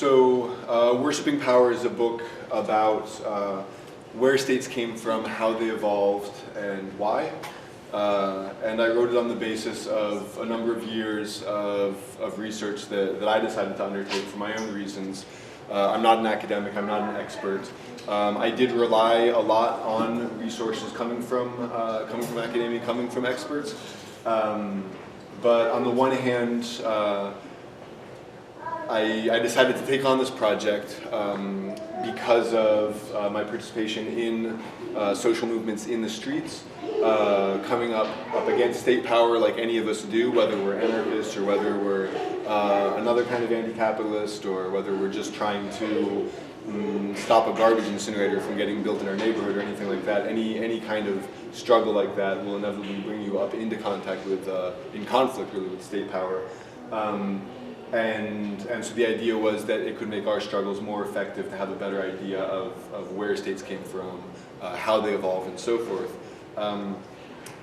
Worshipping Power is a book about where states came from, how they evolved, and why. And I wrote it on the basis of a number of years of research that I decided to undertake for my own reasons. I'm not an academic, I'm not an expert. I did rely a lot on resources coming from academia, coming from experts. But on the one hand, I decided to take on this project because of my participation in social movements in the streets, coming up against state power like any of us do, whether we're anarchists or whether we're another kind of anti-capitalist or whether we're just trying to stop a garbage incinerator from getting built in our neighborhood or anything like that. Any kind of struggle like that will inevitably bring you up into contact with, in conflict really with state power. And so the idea was that it could make our struggles more effective to have a better idea of where states came from, how they evolved, and so forth.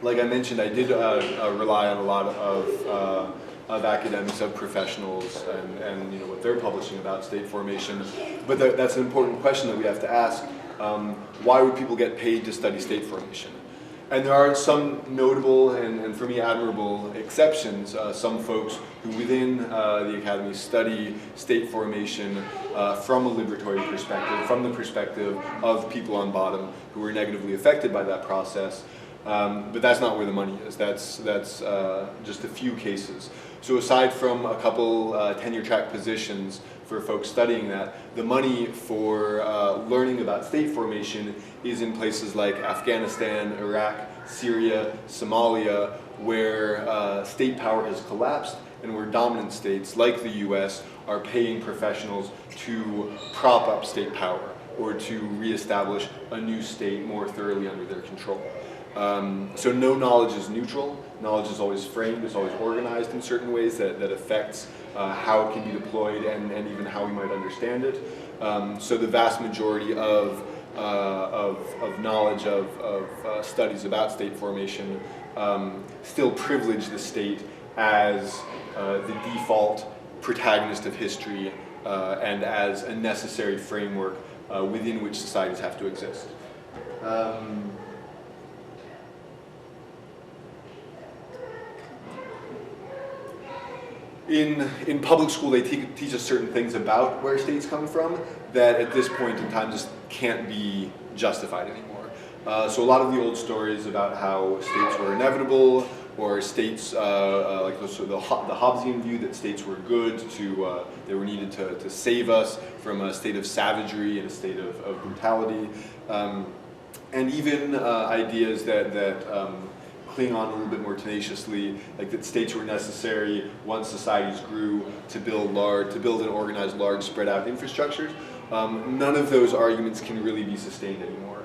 Like I mentioned, I did rely on a lot of academics, of professionals, and you know what they're publishing about state formation. But that's an important question that we have to ask. Why would people get paid to study state formation? And there are some notable and for me admirable exceptions. Some folks who within the academy study state formation from a liberatory perspective, from the perspective of people on bottom who were negatively affected by that process. But that's not where the money is. That's just a few cases. So aside from a couple tenure track positions for folks studying that, the money for learning about state formation is in places like Afghanistan, Iraq, Syria, Somalia, where state power has collapsed and where dominant states like the US are paying professionals to prop up state power or to reestablish a new state more thoroughly under their control. So no knowledge is neutral. Knowledge is always framed, it's always organized in certain ways that affects how it can be deployed and even how we might understand it. So the vast majority of knowledge of studies about state formation still privilege the state as the default protagonist of history and as a necessary framework within which societies have to exist. In public school, they teach us certain things about where states come from that at this point in time just can't be justified anymore. So a lot of the old stories about how states were inevitable, or states, like the Hobbesian view that states were good, they were needed to save us from a state of savagery and a state of brutality, and even ideas that cling on a little bit more tenaciously, like that states were necessary once societies grew to build and organize large, spread out infrastructures. None of those arguments can really be sustained anymore.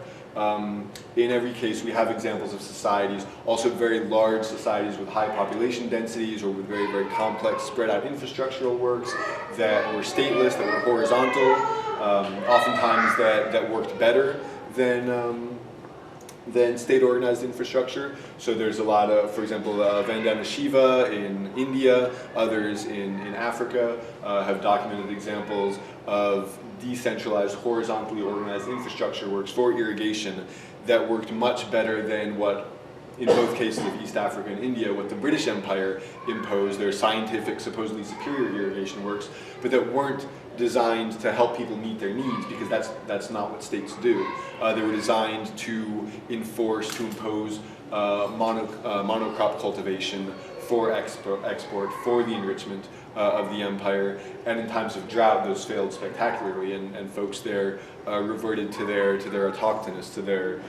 In every case, we have examples of societies, also very large societies with high population densities or with very, very complex, spread out infrastructural works that were stateless, that were horizontal, oftentimes that worked better than state-organized infrastructure. So there's a lot of, for example, Vandana Shiva in India, others in Africa have documented examples of decentralized, horizontally organized infrastructure works for irrigation that worked much better than what, in both cases of East Africa and India, what the British Empire imposed, their scientific, supposedly superior irrigation works, but that weren't designed to help people meet their needs, because that's not what states do. They were designed to impose monocrop cultivation for export, for the enrichment of the empire, and in times of drought those failed spectacularly, and folks there reverted to their autochthonous, to their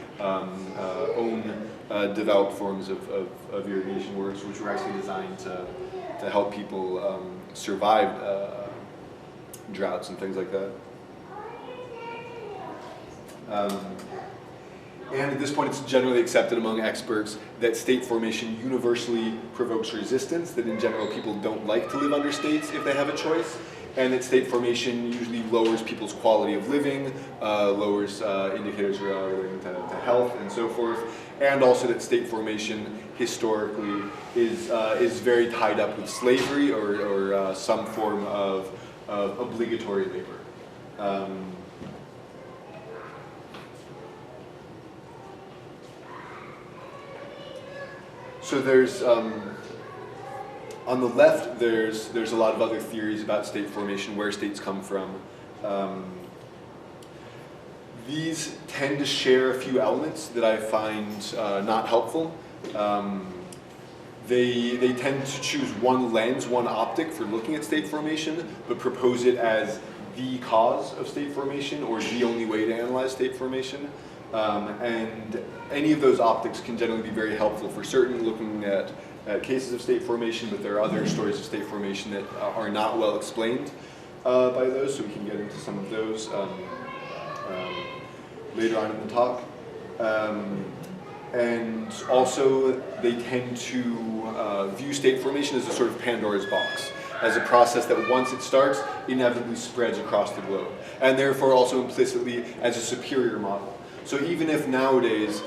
own developed forms of irrigation works, which were actually designed to help people survive droughts and things like that. And at this point, it's generally accepted among experts that state formation universally provokes resistance, that in general people don't like to live under states if they have a choice, and that state formation usually lowers people's quality of living, lowers indicators relating to health and so forth, and also that state formation historically is very tied up with slavery or some form of of obligatory labor. So there's, on the left, there's a lot of other theories about state formation, where states come from. These tend to share a few elements that I find not helpful. They tend to choose one lens, one optic for looking at state formation, but propose it as the cause of state formation or the only way to analyze state formation. And any of those optics can generally be very helpful for certain looking at cases of state formation, but there are other stories of state formation that are not well explained by those, so we can get into some of those later on in the talk. And also, they tend to view state formation as a sort of Pandora's box, as a process that once it starts, inevitably spreads across the globe, and therefore also implicitly as a superior model. So even if nowadays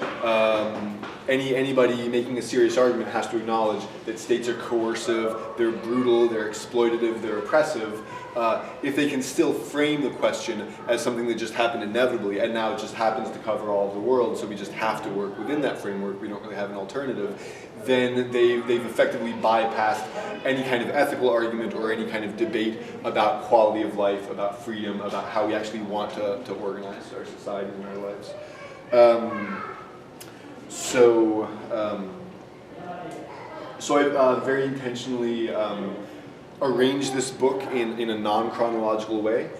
anybody making a serious argument has to acknowledge that states are coercive, they're brutal, they're exploitative, they're oppressive, if they can still frame the question as something that just happened inevitably and now it just happens to cover all of the world, so we just have to work within that framework, we don't really have an alternative, then they've effectively bypassed any kind of ethical argument or any kind of debate about quality of life, about freedom, about how we actually want to organize our society and our lives. So I very intentionally arranged this book in a non-chronological way.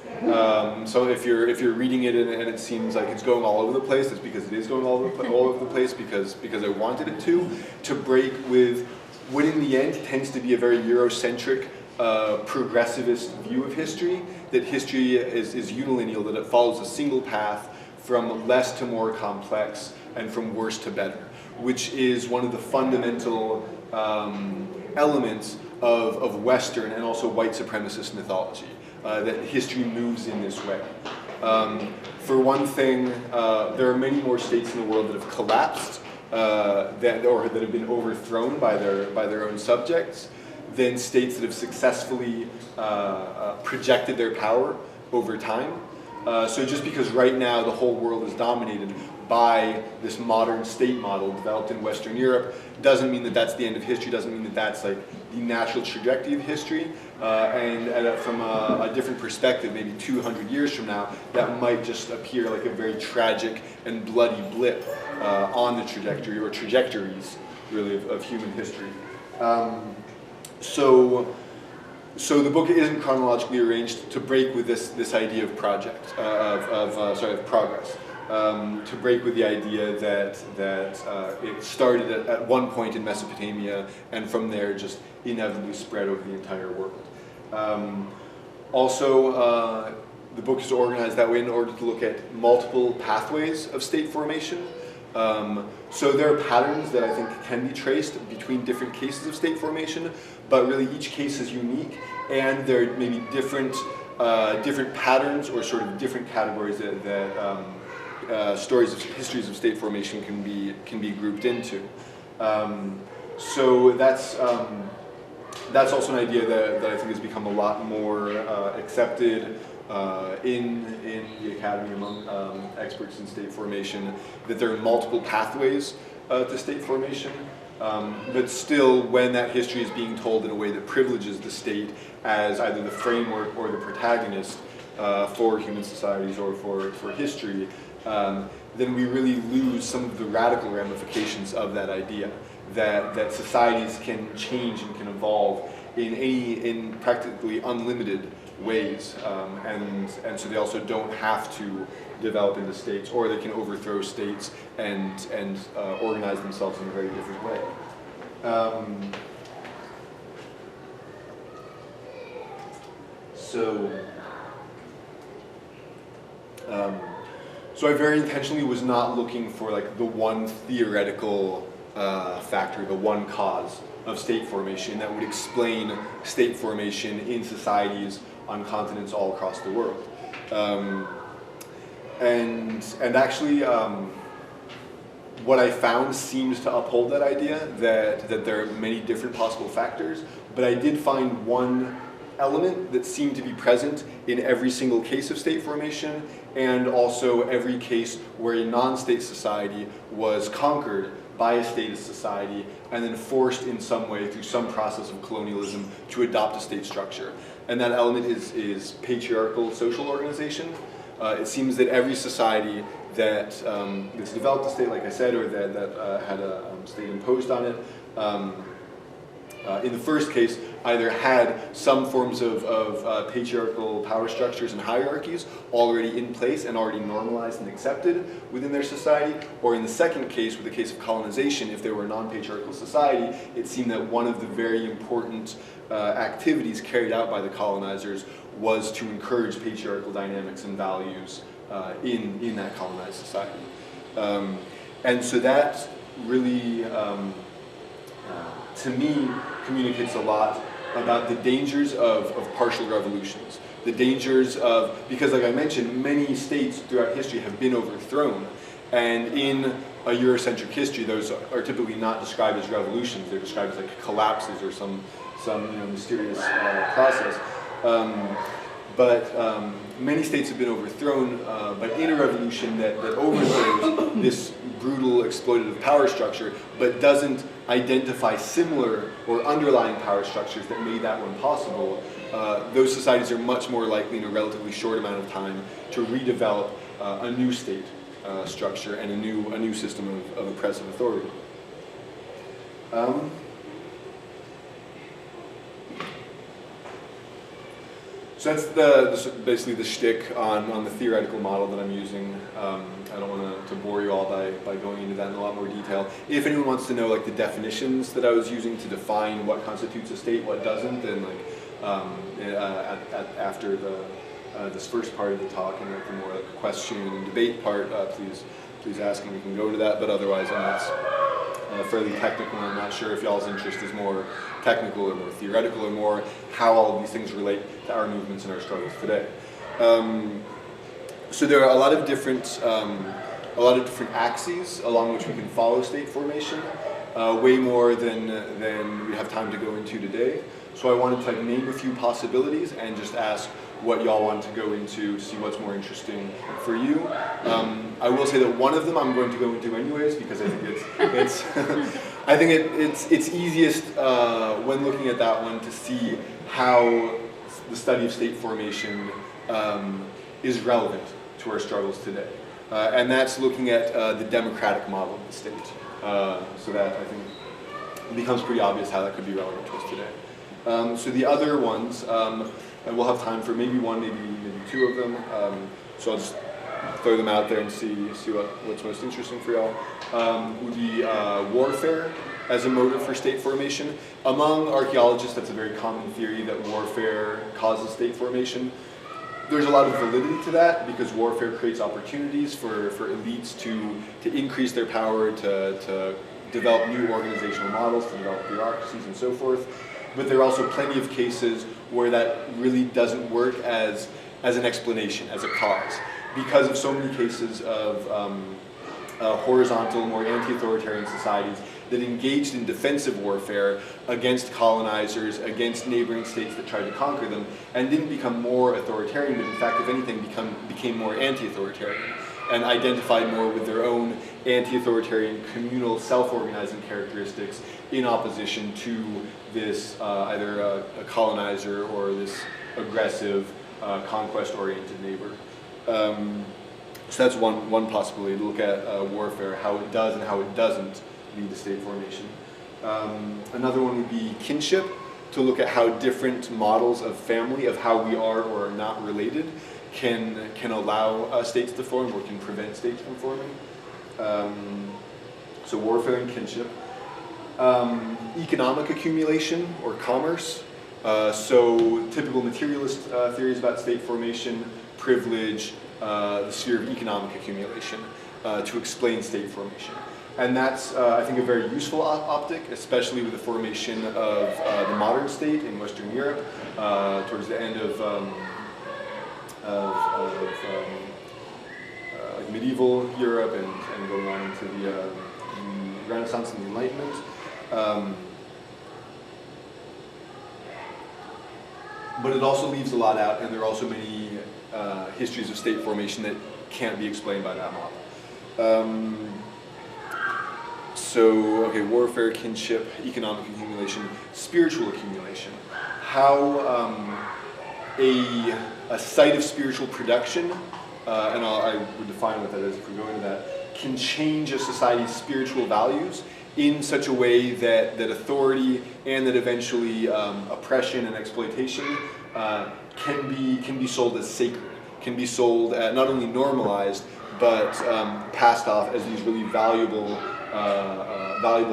So if you're reading it and it seems like it's going all over the place, that's because it is going all over the place because I wanted it to break with what in the end tends to be a very Eurocentric, progressivist view of history, that history is unilineal, that it follows a single path from less to more complex and from worse to better, which is one of the fundamental elements of Western and also white supremacist mythology, that history moves in this way. For one thing, there are many more states in the world that have collapsed that have been overthrown by their own subjects than states that have successfully projected their power over time. So just because right now the whole world is dominated by this modern state model developed in Western Europe doesn't mean that that's the end of history, doesn't mean that that's like the natural trajectory of history. And from a different perspective, maybe 200 years from now, that might just appear like a very tragic and bloody blip on the trajectory, or trajectories, really, of human history. So the book isn't chronologically arranged to break with this idea of progress. To break with the idea that it started at one point in Mesopotamia and from there just inevitably spread over the entire world. Also, the book is organized that way in order to look at multiple pathways of state formation. So there are patterns that I think can be traced between different cases of state formation, but really each case is unique, and there may be different patterns or sort of different categories that histories of state formation can be grouped into. So that's also an idea that I think has become a lot more accepted in the academy among experts in state formation, that there are multiple pathways to state formation, but still when that history is being told in a way that privileges the state as either the framework or the protagonist for human societies or for history, then we really lose some of the radical ramifications of that idea, that societies can change and can evolve in practically unlimited ways, and so they also don't have to develop into states, or they can overthrow states and organize themselves in a very different way. So I very intentionally was not looking for like the one theoretical factor, the one cause of state formation that would explain state formation in societies on continents all across the world. And actually, what I found seems to uphold that idea, that there are many different possible factors, but I did find one element that seemed to be present in every single case of state formation, and also every case where a non-state society was conquered by a statist society and then forced in some way through some process of colonialism to adopt a state structure. And that element is patriarchal social organization. It seems that every society that's developed a state, like I said, or that had a state imposed on it, in the first case, either had some forms of patriarchal power structures and hierarchies already in place and already normalized and accepted within their society, or in the second case, with the case of colonization, if they were a non-patriarchal society, it seemed that one of the very important activities carried out by the colonizers was to encourage patriarchal dynamics and values in that colonized society. And so that really, to me, communicates a lot about the dangers of partial revolutions. The dangers of, because like I mentioned, many states throughout history have been overthrown, and in a Eurocentric history, those are typically not described as revolutions. They're described as like collapses or some mysterious process. But many states have been overthrown, but in a revolution that overthrows this brutal exploitative power structure, but doesn't identify similar or underlying power structures that made that one possible, those societies are much more likely in a relatively short amount of time to redevelop a new state structure and a new system of oppressive authority. So that's basically the shtick on the theoretical model that I'm using. I don't want to bore you all by going into that in a lot more detail. If anyone wants to know like the definitions that I was using to define what constitutes a state, what doesn't, then like after this first part of the talk and like the more like question and debate part, please ask and we can go to that. But otherwise, it's fairly technical, and I'm not sure if y'all's interest is more technical or more theoretical or more how all of these things relate to our movements and our struggles today. So there are a lot of different axes along which we can follow state formation, way more than we have time to go into today. So I wanted to like name a few possibilities and just ask what y'all want to go into to see what's more interesting for you. I will say that one of them I'm going to go into anyways because I think it's easiest when looking at that one to see how the study of state formation is relevant to our struggles today. And that's looking at the democratic model of the state. So that I think it becomes pretty obvious how that could be relevant to us today. So the other ones, and we'll have time for maybe one, maybe two of them. So I'll just throw them out there and see what's most interesting for y'all. Would be warfare as a motive for state formation. Among archaeologists, that's a very common theory that warfare causes state formation. There's a lot of validity to that because warfare creates opportunities for elites to increase their power, to develop new organizational models, to develop bureaucracies and so forth. But there are also plenty of cases where that really doesn't work as an explanation, as a cause. Because of so many cases of horizontal, more anti-authoritarian societies that engaged in defensive warfare against colonizers, against neighboring states that tried to conquer them, and didn't become more authoritarian, but in fact, if anything, became more anti-authoritarian, and identified more with their own anti-authoritarian communal self-organizing characteristics in opposition to this either a colonizer or this aggressive conquest-oriented neighbor. So that's one possibility, to look at warfare, how it does and how it doesn't lead to state formation. Another one would be kinship, to look at how different models of family, of how we are or are not related, can allow states to form or can prevent states from forming. So warfare and kinship. Economic accumulation or commerce. So typical materialist theories about state formation, privilege, the sphere of economic accumulation to explain state formation. And that's, I think, a very useful optic, especially with the formation of the modern state in Western Europe towards the end of like medieval Europe and going on into the Renaissance and the Enlightenment. but it also leaves a lot out, and there are also many histories of state formation that can't be explained by that model. So, okay, warfare, kinship, economic accumulation, spiritual accumulation. How a site of spiritual production, and I would define what that is if we go into that, can change a society's spiritual values in such a way that authority and that eventually oppression and exploitation can be sold as sacred, can be sold not only normalized but passed off as these really valuable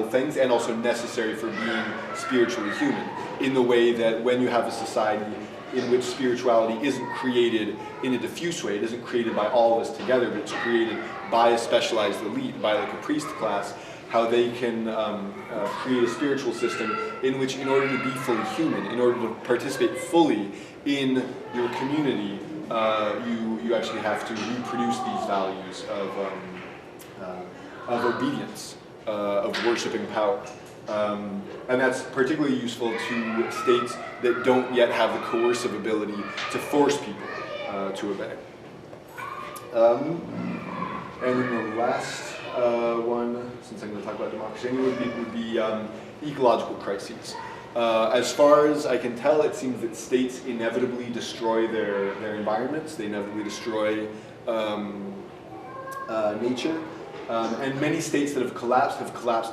things and also necessary for being spiritually human, in the way that when you have a society in which spirituality isn't created in a diffuse way, it isn't created by all of us together, but it's created by a specialized elite, by like a priest class, how they can create a spiritual system in which, in order to be fully human, in order to participate fully in your community, you actually have to reproduce these values of obedience, of worshiping power. And that's particularly useful to states that don't yet have the coercive ability to force people to obey. And then the last one, since I'm going to talk about democracy, would be ecological crises. As far as I can tell, it seems that states inevitably destroy their environments. They inevitably destroy nature. And many states that have collapsed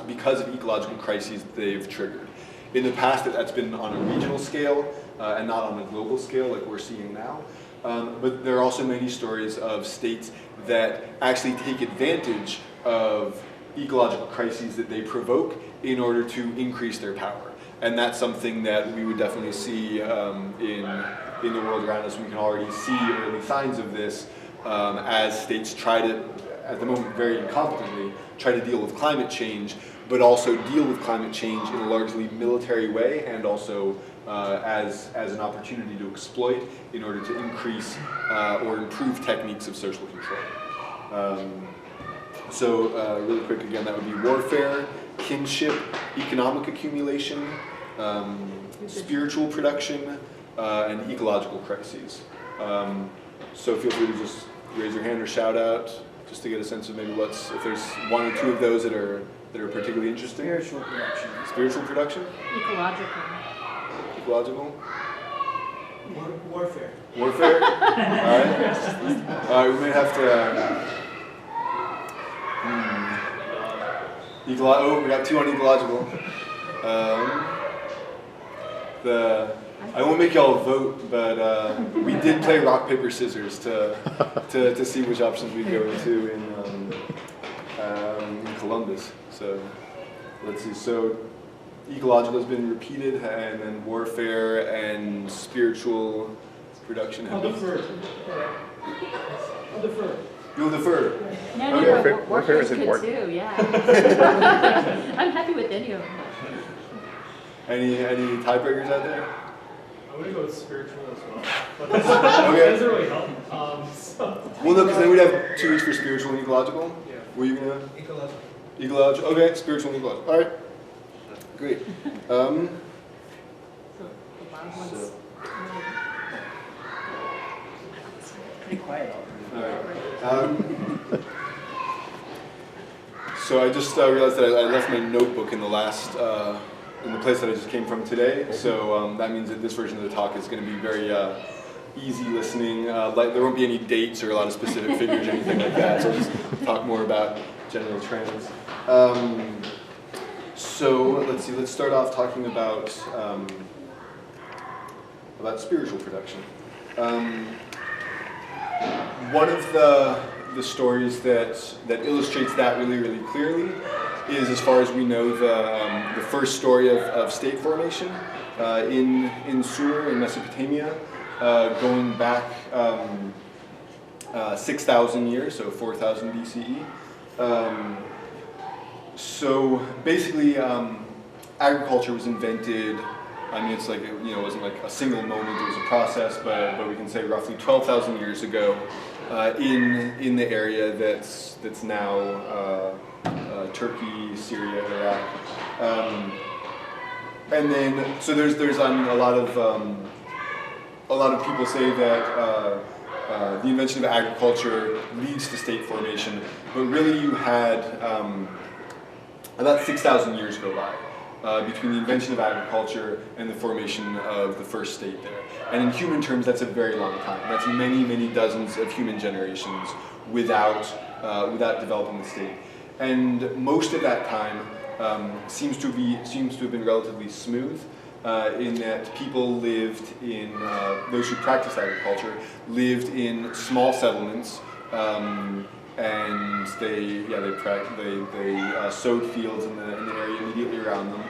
because of ecological crises they've triggered. In the past, that's been on a regional scale and not on a global scale like we're seeing now. But there are also many stories of states that actually take advantage of ecological crises that they provoke in order to increase their power. And that's something that we would definitely see in the world around us. We can already see early signs of this as states try to, at the moment very incompetently, try to deal with climate change, but also deal with climate change in a largely military way and also as an opportunity to exploit in order to increase or improve techniques of social control. So really quick again, that would be warfare, kinship, economic accumulation, spiritual production, and ecological crises. So feel free to just raise your hand or shout out, just to get a sense of maybe if there's one or two of those that are particularly interesting. Spiritual production. Spiritual production? Ecological. Ecological? Warfare. Warfare? Alright. We may have to... we got two on ecological. I won't make y'all vote, but we did play rock, paper, scissors to see which options we go into in Columbus. So let's see. So ecological has been repeated, and then warfare and spiritual production have been. I'll defer. You'll defer. No, warfare is good too. Yeah. I'm happy with any of them. Any tiebreakers out there? I'm going to go with spiritual as well. But that doesn't really help. Well, no, because then we'd have two each for spiritual and ecological. Yeah. Were you going to? Ecological. Ecological? Okay, spiritual and ecological. All right. Great. So the loud ones. Pretty quiet All right. So I just realized that I left my notebook in the last... in the place that I just came from today, so that means that this version of the talk is going to be very easy listening. There won't be any dates or a lot of specific figures or anything like that, so I'll just talk more about general trends. So let's see, let's start off talking about spiritual production. One of the stories that illustrates that really clearly is, as far as we know, the first story of state formation in Sur, in Mesopotamia, going back 6,000 years, so 4,000 BCE. So basically, agriculture was invented. I mean, it's like, it wasn't like a single moment, it was a process, but we can say roughly 12,000 years ago in the area that's now Turkey, Syria, Iraq, and then so there's a lot of a lot of people say that the invention of agriculture leads to state formation, but really you had about 6,000 years go by between the invention of agriculture and the formation of the first state there. And in human terms, that's a very long time. That's many, many dozens of human generations without developing the state. And most of that time seems to have been relatively smooth. In that people lived in, those who practiced agriculture lived in small settlements, and they sowed fields in the area immediately around them.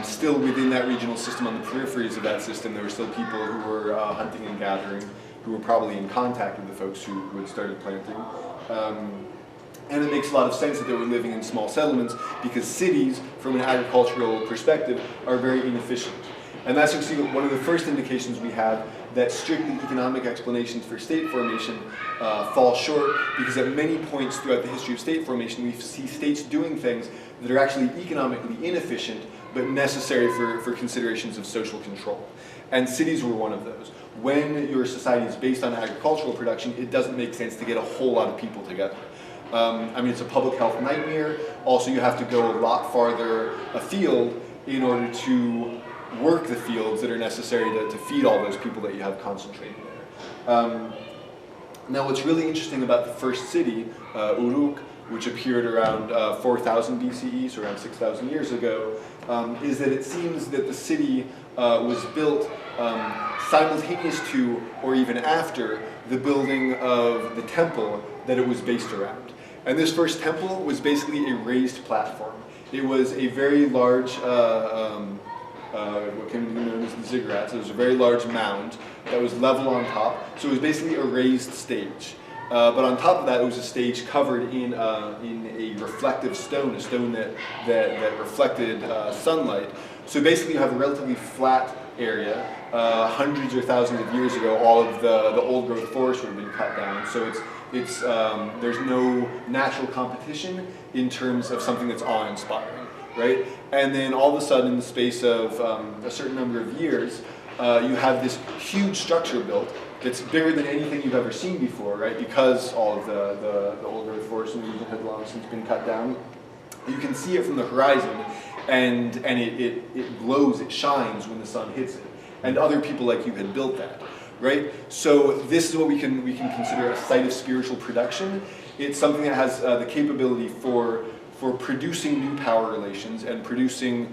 Still within that regional system, on the peripheries of that system, there were still people who were hunting and gathering, who were probably in contact with the folks who had started planting. And it makes a lot of sense that they were living in small settlements because cities, from an agricultural perspective, are very inefficient. And that's actually one of the first indications we have that strictly economic explanations for state formation fall short, because at many points throughout the history of state formation, we see states doing things that are actually economically inefficient, but necessary for considerations of social control. And cities were one of those. When your society is based on agricultural production, it doesn't make sense to get a whole lot of people together. I mean, it's a public health nightmare. Also, you have to go a lot farther afield in order to work the fields that are necessary to feed all those people that you have concentrated there. Now, what's really interesting about the first city, Uruk, which appeared around 4000 BCE, so around 6,000 years ago, is that it seems that the city was built simultaneous to, or even after, the building of the temple that it was based around. And this first temple was basically a raised platform. It was a very large, what came to be known as the ziggurats. It was a very large mound that was level on top. So it was basically a raised stage. But on top of that, it was a stage covered in a reflective stone, a stone that reflected sunlight. So basically you have a relatively flat area. Hundreds or thousands of years ago, all of the old growth forest would have been cut down. So there's no natural competition in terms of something that's awe-inspiring, right? And then all of a sudden, in the space of a certain number of years, you have this huge structure built that's bigger than anything you've ever seen before, right? Because all of the old growth forest in the region had long since been cut down. You can see it from the horizon, and it glows, it shines when the sun hits it. And other people like you had built that. Right? So this is what we can consider a site of spiritual production. It's something that has the capability for producing new power relations and producing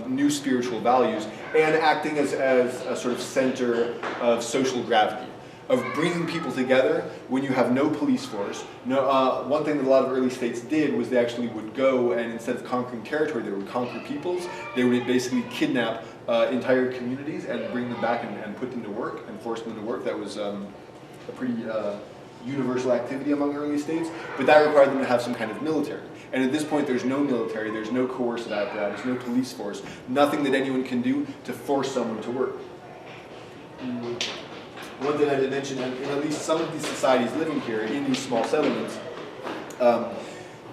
new spiritual values, and acting as a sort of center of social gravity, of bringing people together when you have no police force. One thing that a lot of early states did was they actually would go, and instead of conquering territory, they would conquer peoples. They would basically kidnap entire communities and bring them back and put them to work and force them to work. That was a pretty universal activity among early states, but that required them to have some kind of military. And at this point, there's no military, there's no coercive apparatus, no police force, nothing that anyone can do to force someone to work. One thing I did mention, in at least some of these societies living here in these small settlements,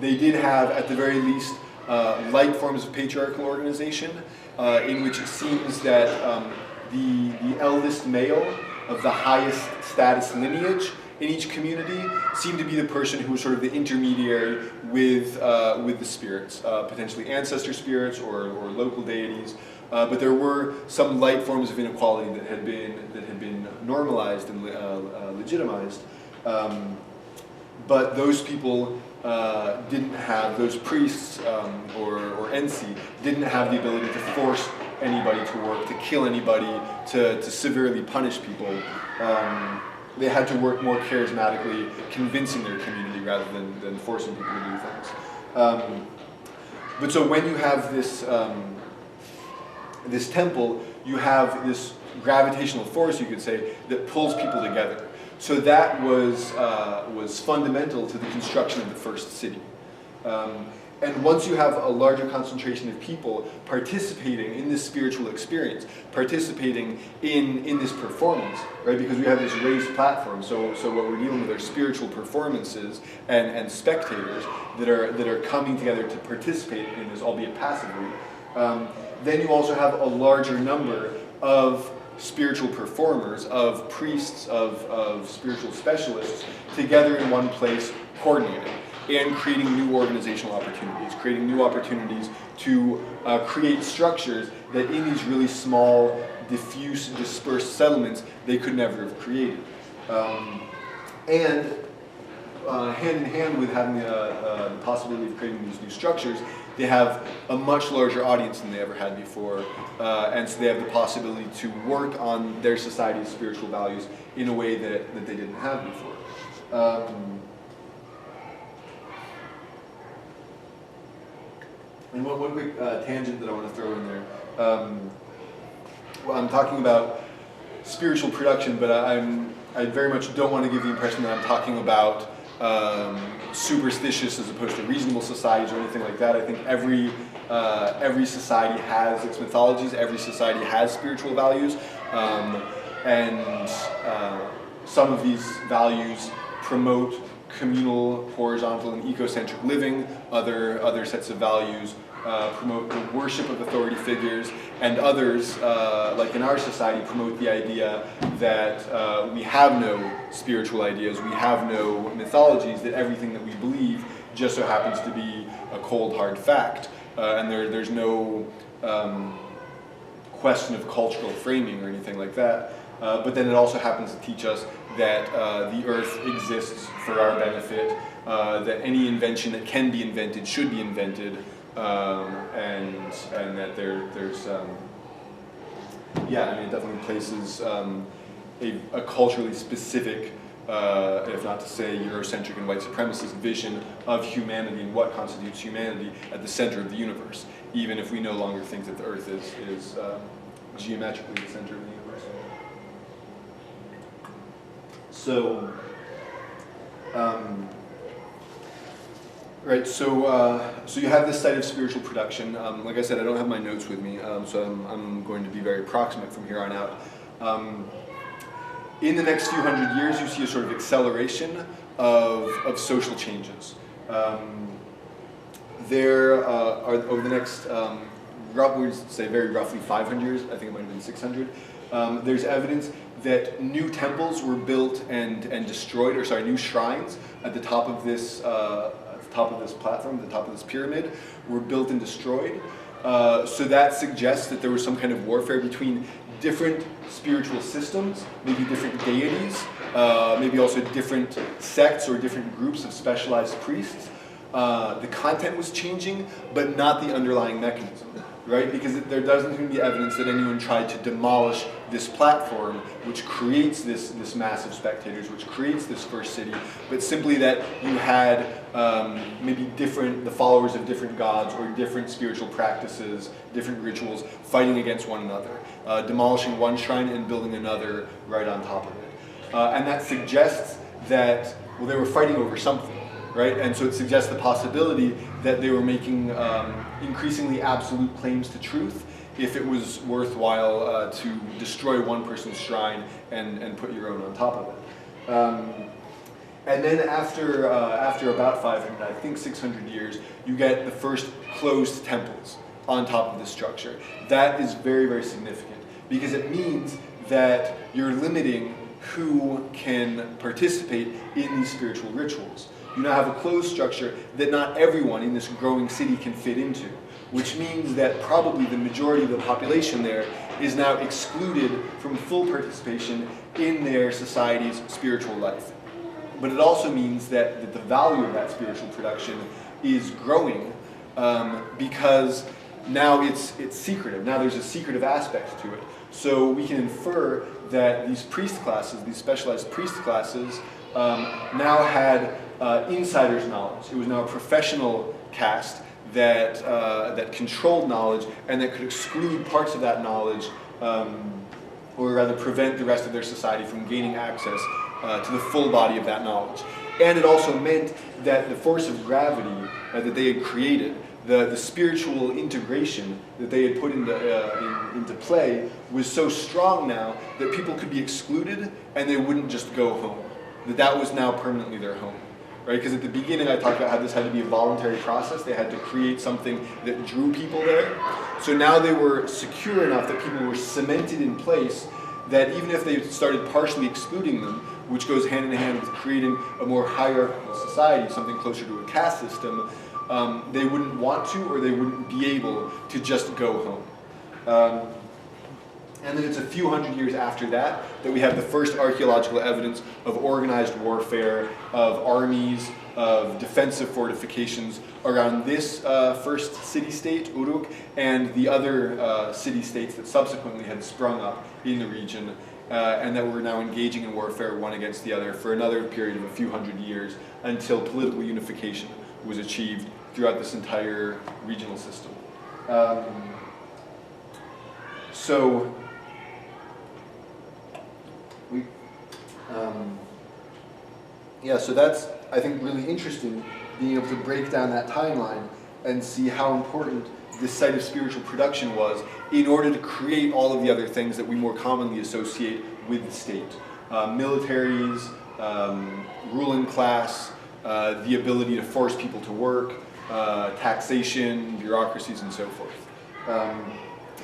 they did have, at the very least, light forms of patriarchal organization, in which it seems that the eldest male of the highest status lineage in each community seemed to be the person who was sort of the intermediary with the spirits, potentially ancestor spirits or local deities. But there were some light forms of inequality that had been normalized and legitimized. But those people didn't have, those priests or ensi didn't have the ability to force anybody to work, to kill anybody, to severely punish people. They had to work more charismatically, convincing their community rather than forcing people to do things. But so when you have this this temple, you have this gravitational force, you could say, that pulls people together. So that was fundamental to the construction of the first city. And once you have a larger concentration of people participating in this spiritual experience, participating in this performance, right? Because we have this raised platform, so what we're dealing with are spiritual performances and spectators that are coming together to participate in this, albeit passively. Then you also have a larger number of spiritual performers, of priests, of spiritual specialists together in one place, coordinating and creating new organizational opportunities, creating new opportunities to create structures that in these really small, diffuse, dispersed settlements they could never have created. And hand in hand with having the possibility of creating these new structures, they have a much larger audience than they ever had before, and so they have the possibility to work on their society's spiritual values in a way that they didn't have before. And one quick tangent that I want to throw in there. Well, I'm talking about spiritual production, but I very much don't want to give the impression that I'm talking about superstitious as opposed to reasonable societies or anything like that. I think every society has its mythologies, every society has spiritual values, and some of these values promote communal, horizontal, and ecocentric living. Other sets of values promote the worship of authority figures, and others, like in our society, promote the idea that we have no spiritual ideas, we have no mythologies, that everything that we believe just so happens to be a cold, hard fact, and there's no question of cultural framing or anything like that. But then it also happens to teach us that the earth exists for our benefit, that any invention that can be invented should be invented, and that there's yeah, I mean, it definitely places a culturally specific, if not to say Eurocentric and white supremacist vision of humanity and what constitutes humanity at the center of the universe, even if we no longer think that the earth is geometrically the center of the universe. So, right, so you have this site of spiritual production. Like I said, I don't have my notes with me, so I'm going to be very approximate from here on out. In the next few hundred years, you see a sort of acceleration of social changes. There are, over the next, we say very roughly 500 years, I think it might have been 600, there's evidence that new temples were built and destroyed, or sorry, new shrines at the top of this platform, the top of this pyramid, were built and destroyed. So that suggests that there was some kind of warfare between different spiritual systems, maybe different deities, maybe also different sects or different groups of specialized priests. The content was changing, but not the underlying mechanism, right? Because there doesn't seem to be evidence that anyone tried to demolish this platform, which creates this mass of spectators, which creates this first city, but simply that you had maybe the followers of different gods or different spiritual practices, different rituals, fighting against one another, demolishing one shrine and building another right on top of it. And that suggests that, well, they were fighting over something. Right? And so it suggests the possibility that they were making increasingly absolute claims to truth if it was worthwhile to destroy one person's shrine and put your own on top of it. And then after about 500, I think 600 years, you get the first closed temples on top of the structure. That is very, very significant because it means that you're limiting who can participate in these spiritual rituals. You now have a closed structure that not everyone in this growing city can fit into, which means that probably the majority of the population there is now excluded from full participation in their society's spiritual life. But it also means that the value of that spiritual production is growing because now it's secretive. Now there's a secretive aspect to it. So we can infer that these priest classes, these specialized priest classes, now had insider's knowledge. It was now a professional caste that controlled knowledge and that could exclude parts of that knowledge, or rather prevent the rest of their society from gaining access to the full body of that knowledge. And it also meant that the force of gravity that they had created, the spiritual integration that they had put into play was so strong now that people could be excluded and they wouldn't just go home. That was now permanently their home. Right? Because at the beginning I talked about how this had to be a voluntary process. They had to create something that drew people there. So now they were secure enough that people were cemented in place that even if they started partially excluding them, which goes hand in hand with creating a more hierarchical society, something closer to a caste system, they wouldn't want to, or they wouldn't be able to just go home. And then it's a few hundred years after that that we have the first archaeological evidence of organized warfare, of armies, of defensive fortifications around this first city-state, Uruk, and the other city-states that subsequently had sprung up in the region, and that were now engaging in warfare one against the other for another period of a few hundred years until political unification was achieved throughout this entire regional system. So that's, I think, really interesting, being able to break down that timeline and see how important this site of spiritual production was in order to create all of the other things that we more commonly associate with the state. Militaries, ruling class, the ability to force people to work, taxation, bureaucracies, and so forth.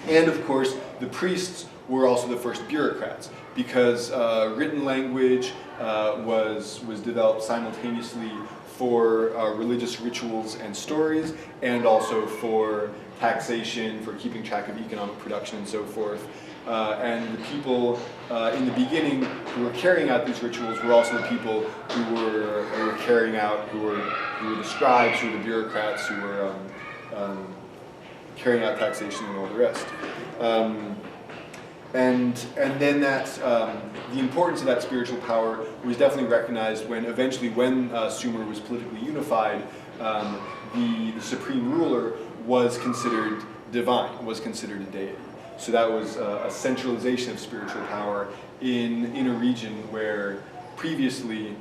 And of course, the priests were also the first bureaucrats, because written language was developed simultaneously for religious rituals and stories, and also for taxation, for keeping track of economic production and so forth. And the people in the beginning who were carrying out these rituals were also the people who were carrying out, who were the scribes, who were the bureaucrats, who were carrying out taxation and all the rest. And then that the importance of that spiritual power was definitely recognized when eventually, when Sumer was politically unified, the supreme ruler was considered divine, was considered a deity. So that was a centralization of spiritual power in a region where previously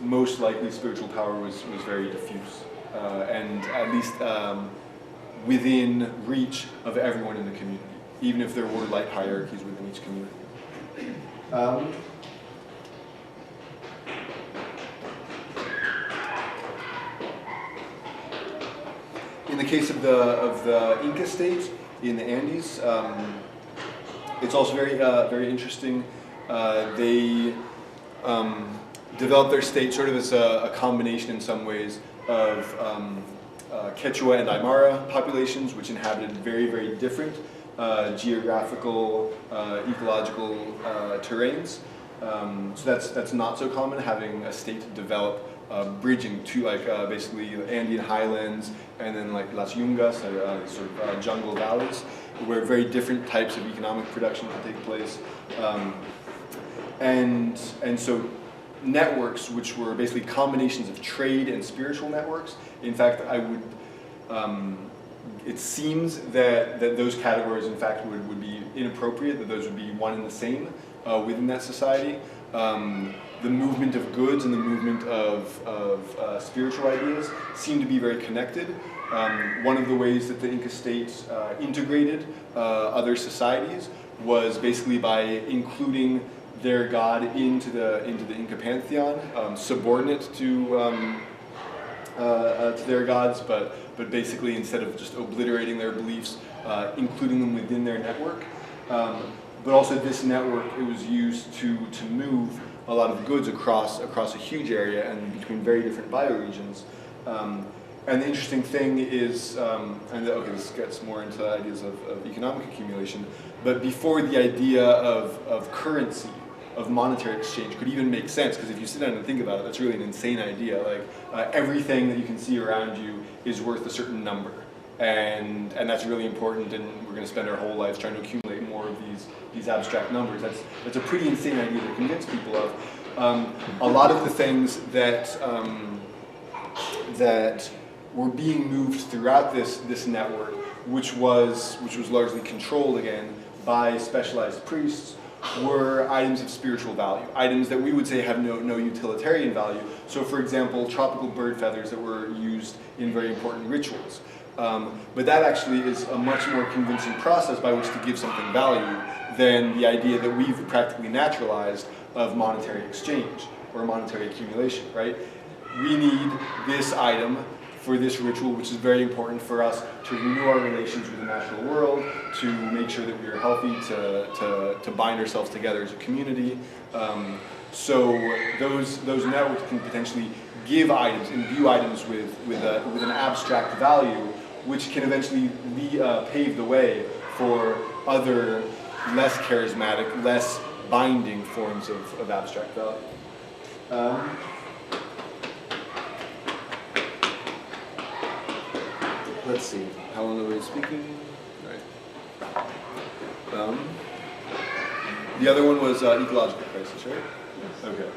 most likely spiritual power was very diffuse, and at least within reach of everyone in the community, even if there were light hierarchies within each community. In the case of the Inca state in the Andes, it's also very interesting. They developed their state sort of as a combination in some ways of Quechua and Aymara populations, which inhabited very different geographical, ecological terrains. So that's not so common, having a state develop bridging to basically Andean highlands and then like Las Yungas, sort of jungle valleys, where very different types of economic production can take place. And so networks, which were basically combinations of trade and spiritual networks. In fact, it seems that those categories, in fact, would be inappropriate, that those would be one and the same within that society. The movement of goods and the movement of spiritual ideas seem to be very connected. One of the ways that the Inca state integrated other societies was basically by including their god into the Inca pantheon, subordinate to their gods, but basically, instead of just obliterating their beliefs, including them within their network. But also this network, it was used to move a lot of goods across a huge area and between very different bioregions. And the interesting thing is, okay, this gets more into ideas of economic accumulation, but before the idea of currency, of monetary exchange could even make sense, because if you sit down and think about it, that's really an insane idea. Like everything that you can see around you is worth a certain number, and that's really important. And we're going to spend our whole lives trying to accumulate more of these abstract numbers. That's a pretty insane idea to convince people of. A lot of the things that were being moved throughout this network, which was largely controlled again by specialized priests, were items of spiritual value, items that we would say have no utilitarian value. So for example, tropical bird feathers that were used in very important rituals. But that actually is a much more convincing process by which to give something value than the idea that we've practically naturalized of monetary exchange or monetary accumulation, right? We need this item for this ritual, which is very important for us to renew our relations with the natural world, to make sure that we are healthy, to bind ourselves together as a community. So those networks can potentially give items, imbue items with an abstract value, which can eventually pave the way for other less charismatic, less binding forms of abstract value. Let's see, how long are we speaking? All right. The other one was ecological crisis, right? Okay.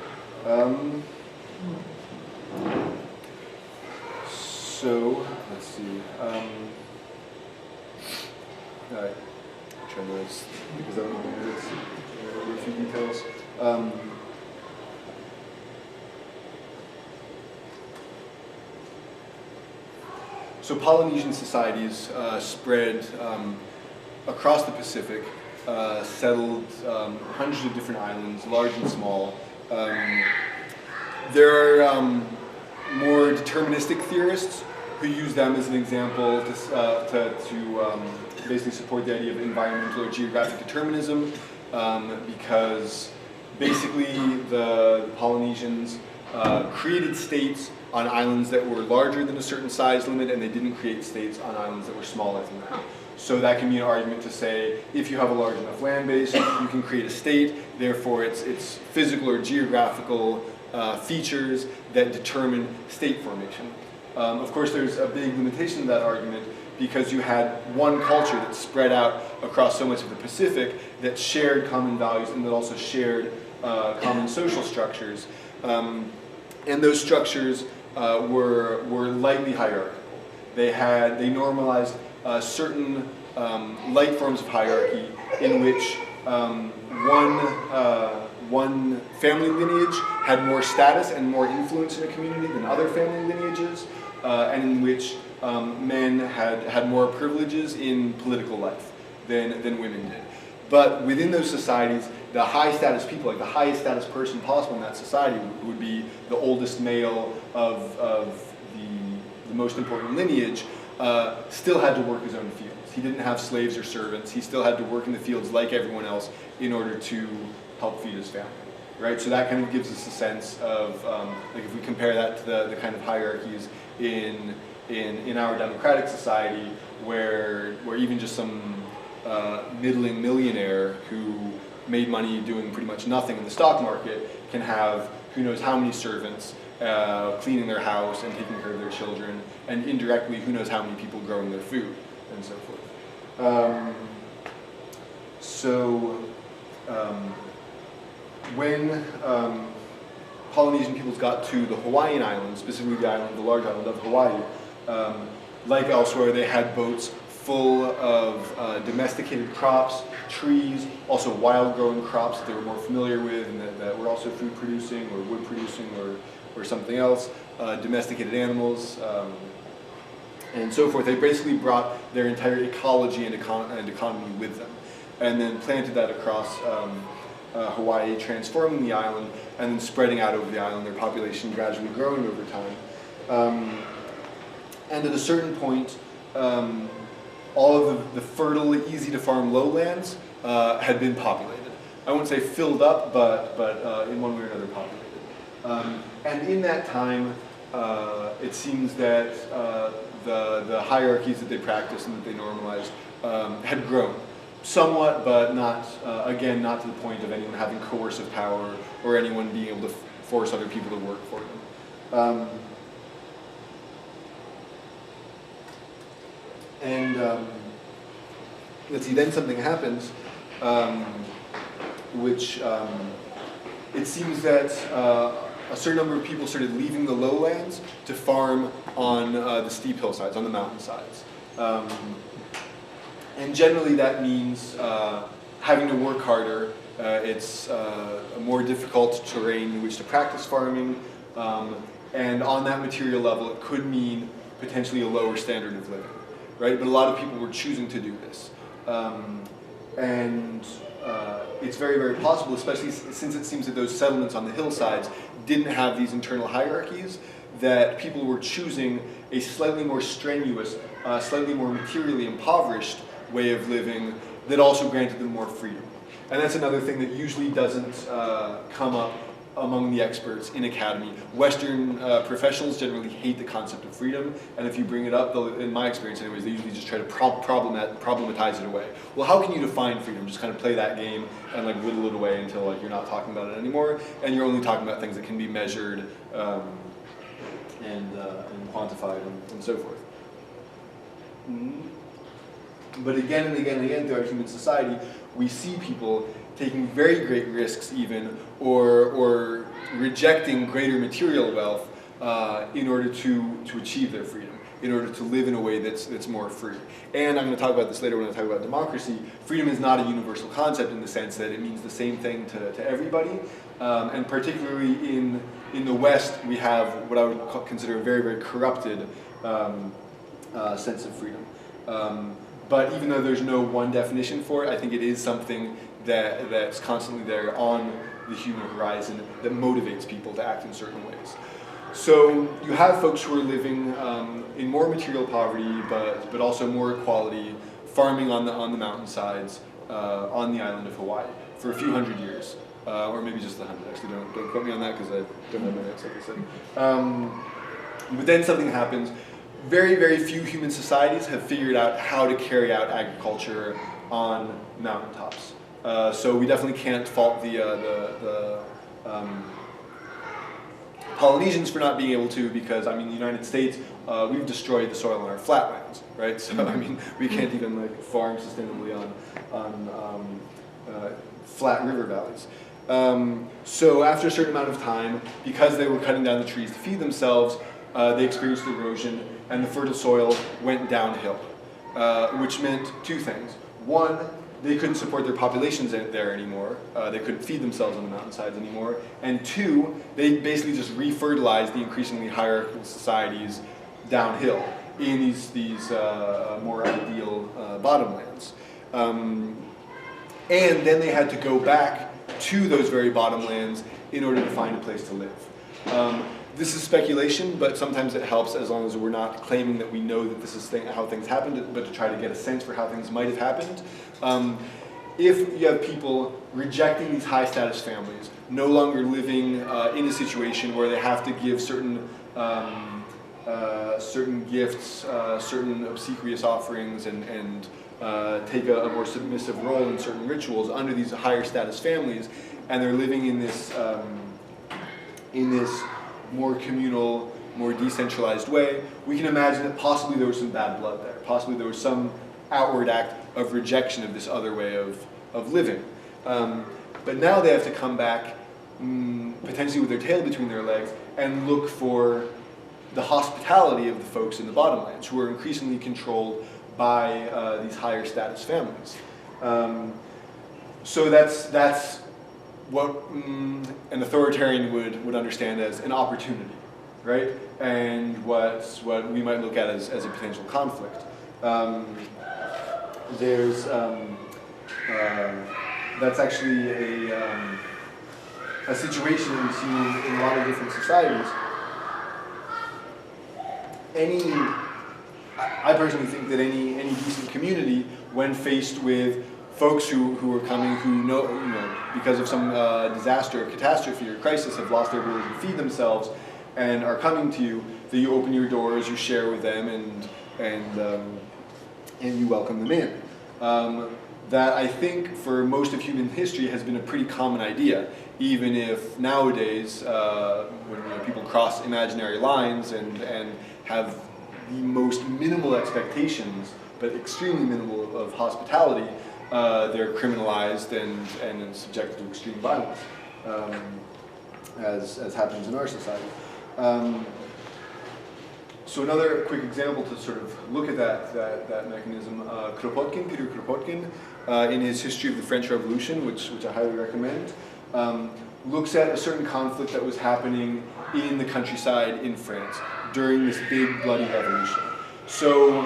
So, let's see. All right. Trying to because I don't know a few details. So Polynesian societies spread across the Pacific, settled hundreds of different islands, large and small. There are more deterministic theorists who use them as an example to basically support the idea of environmental or geographic determinism, because basically the Polynesians created states on islands that were larger than a certain size limit, and they didn't create states on islands that were smaller than that. So that can be an argument to say, if you have a large enough land base, you can create a state, therefore it's physical or geographical features that determine state formation. Of course, there's a big limitation to that argument, because you had one culture that spread out across so much of the Pacific that shared common values and that also shared common social structures. And those structures were lightly hierarchical. They normalized certain light forms of hierarchy in which one family lineage had more status and more influence in a community than other family lineages, and in which men had more privileges in political life than women did. But within those societies, the high status people, like the highest status person possible in that society would be the oldest male of the most important lineage, still had to work his own fields. He didn't have slaves or servants. He still had to work in the fields like everyone else in order to help feed his family, right? So that kind of gives us a sense of, like if we compare that to the kind of hierarchies in our democratic society, where even just some middling millionaire who made money doing pretty much nothing in the stock market can have who knows how many servants cleaning their house and taking care of their children, and indirectly who knows how many people growing their food and so forth. When Polynesian peoples got to the Hawaiian Islands, specifically the large island of Hawaii, like elsewhere, they had boats full of domesticated crops, trees, also wild-growing crops that they were more familiar with and that were also food-producing or wood-producing or something else, domesticated animals, and so forth. They basically brought their entire ecology and economy with them, and then planted that across Hawaii, transforming the island, and then spreading out over the island, their population gradually growing over time. And at a certain point, all of the fertile, easy-to-farm lowlands had been populated. I won't say filled up, but in one way or another populated. And in that time, it seems that the hierarchies that they practiced and that they normalized had grown. Somewhat, but not, again, not to the point of anyone having coercive power or anyone being able to force other people to work for them. Let's see, then something happens, which it seems that a certain number of people started leaving the lowlands to farm on the steep hillsides, on the mountainsides. And generally that means having to work harder. It's a more difficult terrain in which to practice farming. And on that material level, it could mean potentially a lower standard of living, right? But a lot of people were choosing to do this. It's very, very possible, especially since it seems that those settlements on the hillsides didn't have these internal hierarchies, that people were choosing a slightly more strenuous, slightly more materially impoverished way of living that also granted them more freedom. And that's another thing that usually doesn't come up among the experts in academy. Western professionals generally hate the concept of freedom, and if you bring it up, in my experience anyways, they usually just try to problematize it away. Well, how can you define freedom? Just kind of play that game and like whittle it away until like you're not talking about it anymore, and you're only talking about things that can be measured and quantified and so forth. But again and again and again throughout human society, we see people taking very great risks even, or rejecting greater material wealth in order to achieve their freedom, in order to live in a way that's more free. And I'm going to talk about this later when I talk about democracy. Freedom is not a universal concept in the sense that it means the same thing to everybody. And particularly in the West, we have what I would consider a very, very corrupted sense of freedom. But even though there's no one definition for it, I think it is something that's constantly there on the human horizon that motivates people to act in certain ways. So you have folks who are living in more material poverty, but also more equality, farming on the mountainsides on the island of Hawaii for a few hundred years, or maybe just 100. Actually, don't quote me on that because I don't have my notes, like I said. But then something happens. Very, very few human societies have figured out how to carry out agriculture on mountaintops. So we definitely can't fault the Polynesians for not being able to, because I mean, the United States, we've destroyed the soil on our flatlands, right? So I mean, we can't even like farm sustainably on flat river valleys. So after a certain amount of time, because they were cutting down the trees to feed themselves, they experienced erosion, and the fertile soil went downhill, which meant two things. One, they couldn't support their populations there anymore. They couldn't feed themselves on the mountainsides anymore. And two, they basically just refertilized the increasingly hierarchical societies downhill in these more ideal bottomlands. And then they had to go back to those very bottomlands in order to find a place to live. This is speculation, but sometimes it helps as long as we're not claiming that we know that this is how things happened, but to try to get a sense for how things might have happened. If you have people rejecting these high status families, no longer living in a situation where they have to give certain gifts, certain obsequious offerings, and take a more submissive role in certain rituals under these higher status families, and they're living in this more communal, more decentralized way, we can imagine that possibly there was some bad blood there. Possibly there was some outward act of rejection of this other way of living. But now they have to come back, potentially with their tail between their legs, and look for the hospitality of the folks in the bottomlands, who are increasingly controlled by these higher status families. So that's what an authoritarian would understand as an opportunity, right? And what we might look at as a potential conflict. There's that's actually a situation we've seen in a lot of different societies. I personally think that any decent community, when faced with folks who are coming, who know, because of some disaster, or catastrophe, or crisis, have lost their ability to feed themselves, and are coming to you, that you open your doors, you share with them, and you welcome them in. That I think for most of human history has been a pretty common idea, even if nowadays, when people cross imaginary lines and have the most minimal expectations, but extremely minimal of hospitality, they're criminalized and subjected to extreme violence, as happens in our society. So another quick example to sort of look at that mechanism, Peter Kropotkin, in his History of the French Revolution, which I highly recommend, looks at a certain conflict that was happening in the countryside in France during this big bloody revolution. So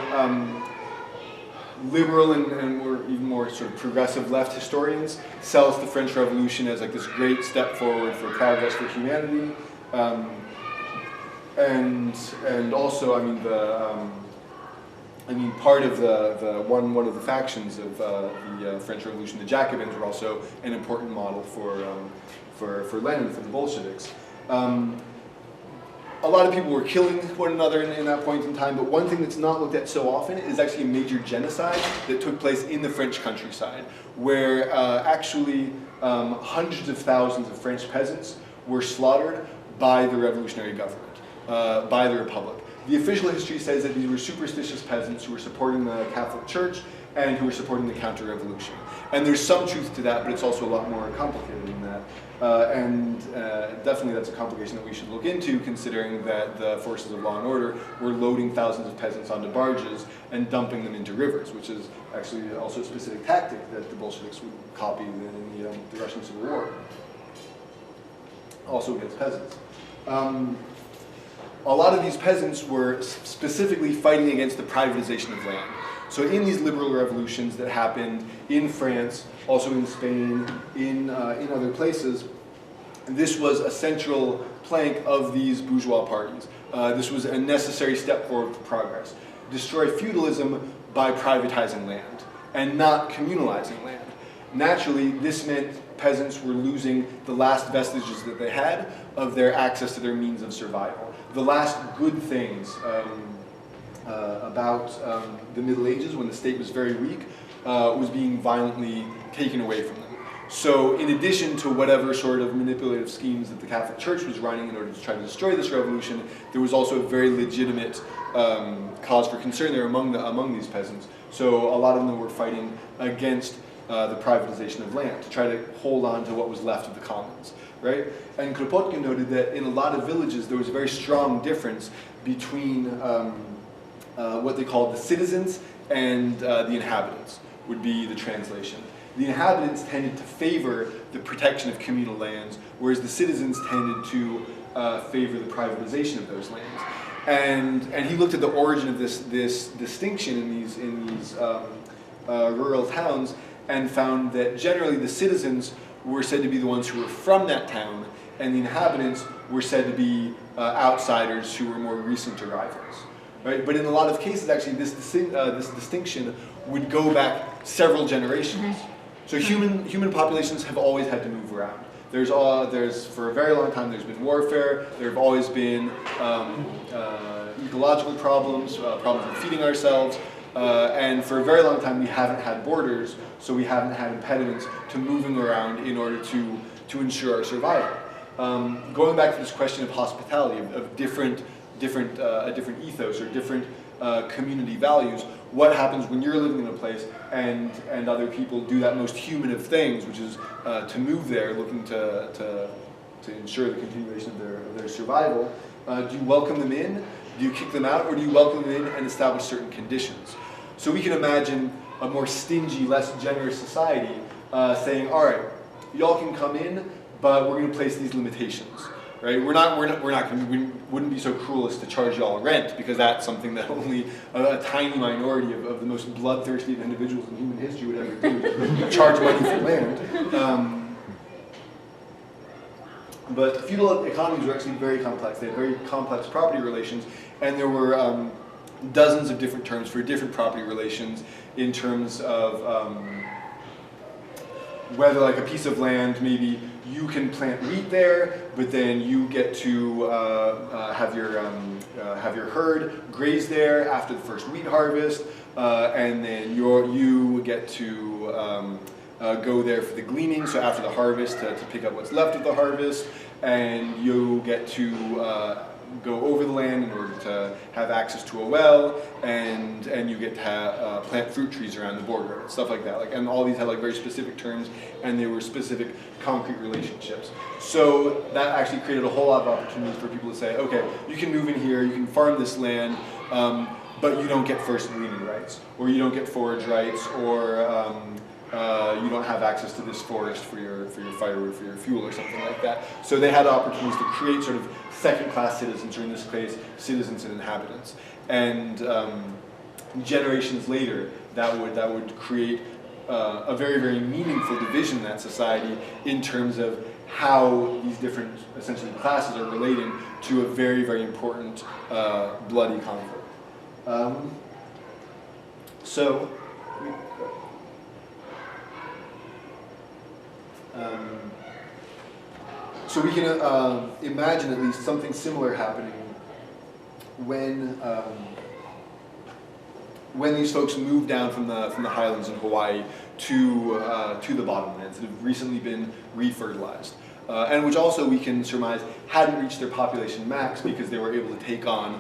liberal and even more sort of progressive left historians sells the French Revolution as like this great step forward for progress for humanity. and also, part of one of the factions of the French Revolution, the Jacobins, were also an important model for Lenin, for the Bolsheviks. A lot of people were killing one another in that point in time, but one thing that's not looked at so often is actually a major genocide that took place in the French countryside, where actually hundreds of thousands of French peasants were slaughtered by the revolutionary government, by the Republic. The official history says that these were superstitious peasants who were supporting the Catholic Church and who were supporting the counter-revolution. And there's some truth to that, but it's also a lot more complicated than that. Definitely that's a complication that we should look into, considering that the forces of law and order were loading thousands of peasants onto barges and dumping them into rivers, which is actually also a specific tactic that the Bolsheviks would copy in the Russian Civil War, also against peasants. A lot of these peasants were specifically fighting against the privatization of land. So in these liberal revolutions that happened in France, also in Spain, in other places, this was a central plank of these bourgeois parties. This was a necessary step forward for progress. Destroy feudalism by privatizing land and not communalizing land. Naturally, this meant peasants were losing the last vestiges that they had of their access to their means of survival. The last good things about the Middle Ages, when the state was very weak, was being violently taken away from them. So in addition to whatever sort of manipulative schemes that the Catholic Church was running in order to try to destroy this revolution, there was also a very legitimate cause for concern there among these peasants. So a lot of them were fighting against the privatization of land, to try to hold on to what was left of the commons, right? And Kropotkin noted that in a lot of villages there was a very strong difference between what they called the citizens and the inhabitants, would be the translation. The inhabitants tended to favor the protection of communal lands, whereas the citizens tended to favor the privatization of those lands. And he looked at the origin of this distinction in these rural towns, and found that generally the citizens were said to be the ones who were from that town, and the inhabitants were said to be outsiders who were more recent arrivals. Right? But in a lot of cases, actually, this distinction would go back several generations. So human populations have always had to move around. There's for a very long time, there's been warfare. There have always been ecological problems, problems with feeding ourselves. And for a very long time, we haven't had borders, so we haven't had impediments to moving around in order to ensure our survival. Going back to this question of hospitality, of a different ethos or different community values, what happens when you're living in a place and other people do that most human of things, which is to move there, looking to ensure the continuation of their survival? Do you welcome them in? Do you kick them out, or do you welcome them in and establish certain conditions? So we can imagine a more stingy, less generous society saying, all right, y'all can come in, but we're going to place these limitations, right? We wouldn't be so cruel as to charge y'all rent, because that's something that only a tiny minority of the most bloodthirsty individuals in human history would ever do, charge money for land. But feudal economies were actually very complex. They had very complex property relations, and there were dozens of different terms for different property relations in terms of whether, like, a piece of land, maybe you can plant wheat there, but then you get to have your herd graze there after the first wheat harvest, and then you get to go there for the gleaning, so after the harvest to pick up what's left of the harvest, and you get to go over the land in order to have access to a well, and you get to plant fruit trees around the border, and stuff like that. And all these had very specific terms, and they were specific concrete relationships. So that actually created a whole lot of opportunities for people to say, okay, you can move in here, you can farm this land, but you don't get first gleaning rights, or you don't get forage rights, or you don't have access to this forest for your firewood, for your fuel, or something like that. So they had opportunities to create sort of second-class citizens, or in this case, citizens and inhabitants. And generations later, that would create a very, very meaningful division in that society in terms of how these different, essentially, classes are relating to a very, very important bloody conflict. So we can imagine at least something similar happening when these folks moved down from the highlands in Hawaii to the bottomlands that have recently been refertilized, and which also we can surmise hadn't reached their population max because they were able to take on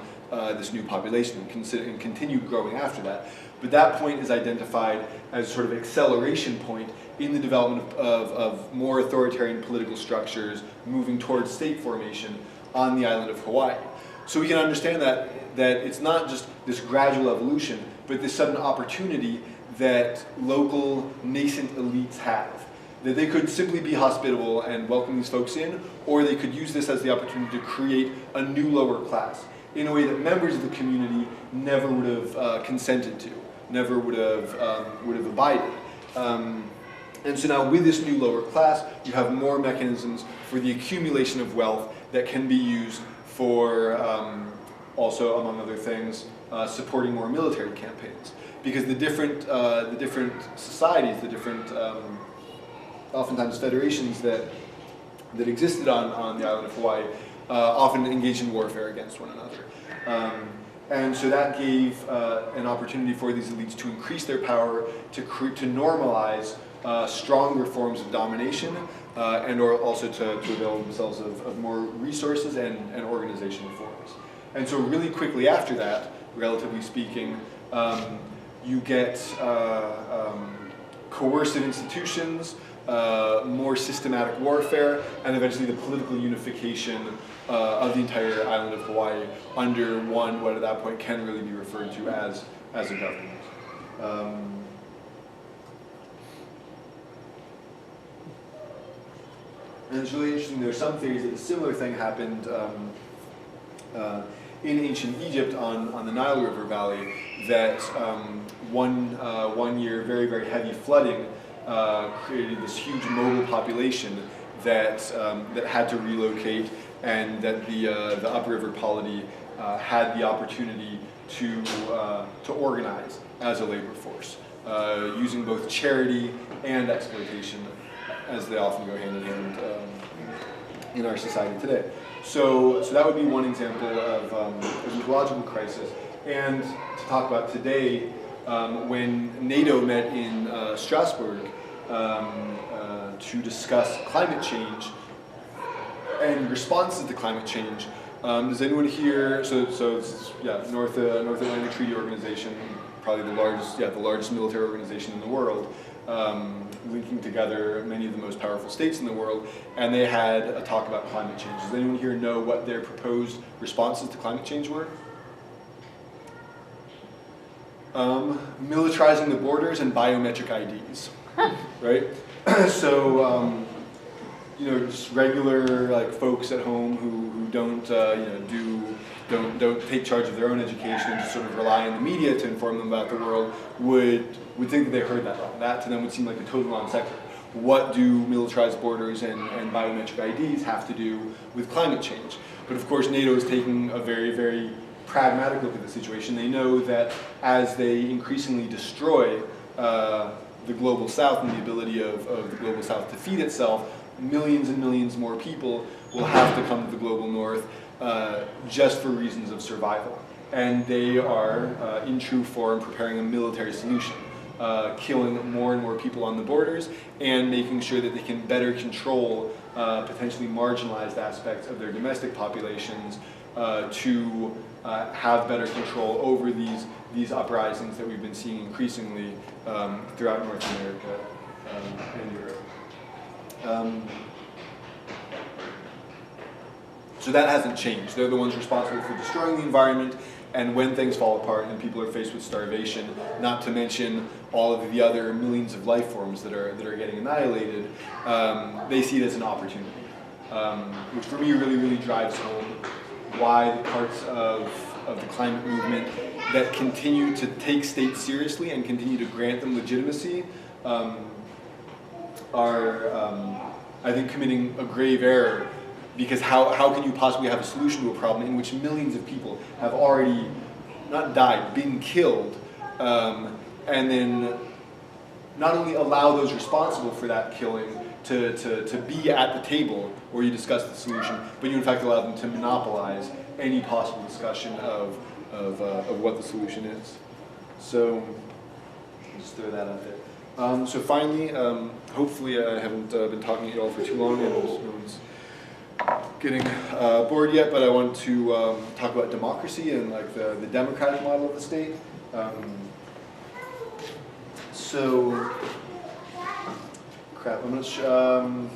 this new population and continued growing after that. But that point is identified as sort of acceleration point in the development of more authoritarian political structures moving towards state formation on the island of Hawaii. So we can understand that it's not just this gradual evolution, but this sudden opportunity that local nascent elites have. That they could simply be hospitable and welcome these folks in, or they could use this as the opportunity to create a new lower class in a way that members of the community never would have consented to, never would have abided. And so now with this new lower class, you have more mechanisms for the accumulation of wealth that can be used for also, among other things, supporting more military campaigns. Because the different societies, the different, oftentimes federations that existed on the island of Hawaii often engaged in warfare against one another. And so that gave an opportunity for these elites to increase their power, to normalize stronger forms of domination, and or also to avail themselves of more resources and organizational forms. And so really quickly after that, relatively speaking, you get coercive institutions, more systematic warfare, and eventually the political unification of the entire island of Hawaii under one, what at that point can really be referred to as a government. And it's really interesting, there are some theories that a similar thing happened in ancient Egypt on the Nile River Valley, that one year very, very heavy flooding created this huge mobile population that had to relocate, and that the upriver polity had the opportunity to organize as a labor force, using both charity and exploitation, as they often go hand in hand in our society today. So that would be one example of an ecological crisis. And to talk about today, when NATO met in Strasbourg to discuss climate change and responses to climate change, does anyone here? So it's North Atlantic Treaty Organization, probably the largest military organization in the world, linking together many of the most powerful states in the world, and they had a talk about climate change. Does anyone here know what their proposed responses to climate change were? Militarizing the borders and biometric IDs, right? So, just regular folks at home who don't don't take charge of their own education and just sort of rely on the media to inform them about the world would think that they heard that wrong. That to them would seem like a total non sequitur. What do militarized borders and biometric IDs have to do with climate change? But of course, NATO is taking a very, very pragmatic look at the situation. They know that as they increasingly destroy the global south and the ability of the global south to feed itself, millions and millions more people will have to come to the global north just for reasons of survival. And they are, in true form, preparing a military solution, killing more and more people on the borders and making sure that they can better control potentially marginalized aspects of their domestic populations to have better control over these uprisings that we've been seeing increasingly throughout North America and Europe. So that hasn't changed. They're the ones responsible for destroying the environment, and when things fall apart and people are faced with starvation, not to mention all of the other millions of life forms that are getting annihilated, they see it as an opportunity, which for me really, really drives home why the parts of the climate movement that continue to take states seriously and continue to grant them legitimacy are I think, committing a grave error, because how can you possibly have a solution to a problem in which millions of people have already, not died, been killed, and then not only allow those responsible for that killing to be at the table where you discuss the solution, but you in fact allow them to monopolize any possible discussion of what the solution is. So, I'll just throw that out there. So finally, hopefully I haven't been talking at you all for too long, and no one's getting bored yet, but I want to talk about democracy and like the democratic model of the state. Crap, I'm not sure.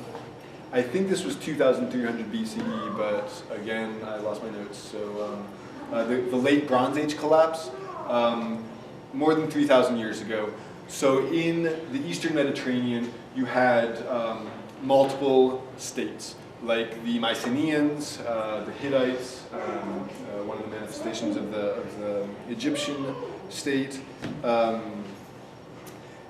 I think this was 2300 BCE, but again, I lost my notes. So the late Bronze Age collapse, more than 3,000 years ago. So in the Eastern Mediterranean, you had multiple states, like the Mycenaeans, the Hittites, one of the manifestations of the Egyptian state.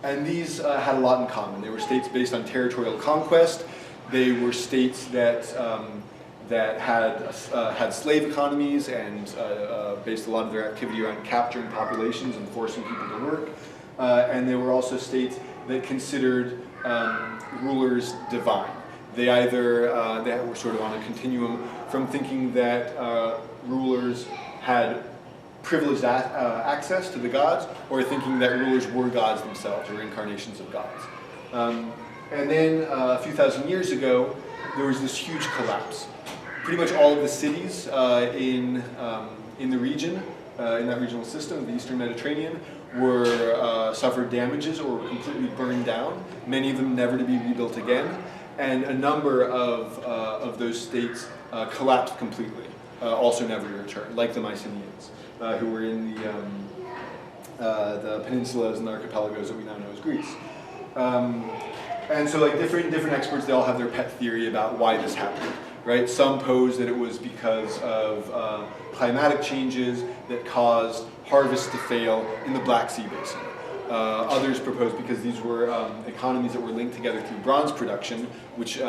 And these had a lot in common. They were states based on territorial conquest. They were states that had slave economies and based a lot of their activity around capturing populations and forcing people to work. And they were also states that considered rulers divine. They either they were sort of on a continuum from thinking that rulers had privileged access to the gods, or thinking that rulers were gods themselves, or incarnations of gods. And then a few thousand years ago, there was this huge collapse. Pretty much all of the cities in the region, in that regional system, the Eastern Mediterranean, suffered damages or were completely burned down, many of them never to be rebuilt again, and a number of those states collapsed completely, also never to return, like the Mycenaeans, who were in the peninsulas and the archipelagos that we now know as Greece. And so like different experts, they all have their pet theory about why this happened, right? Some pose that it was because of climatic changes that caused harvests to fail in the Black Sea basin. Others propose because these were economies that were linked together through bronze production, which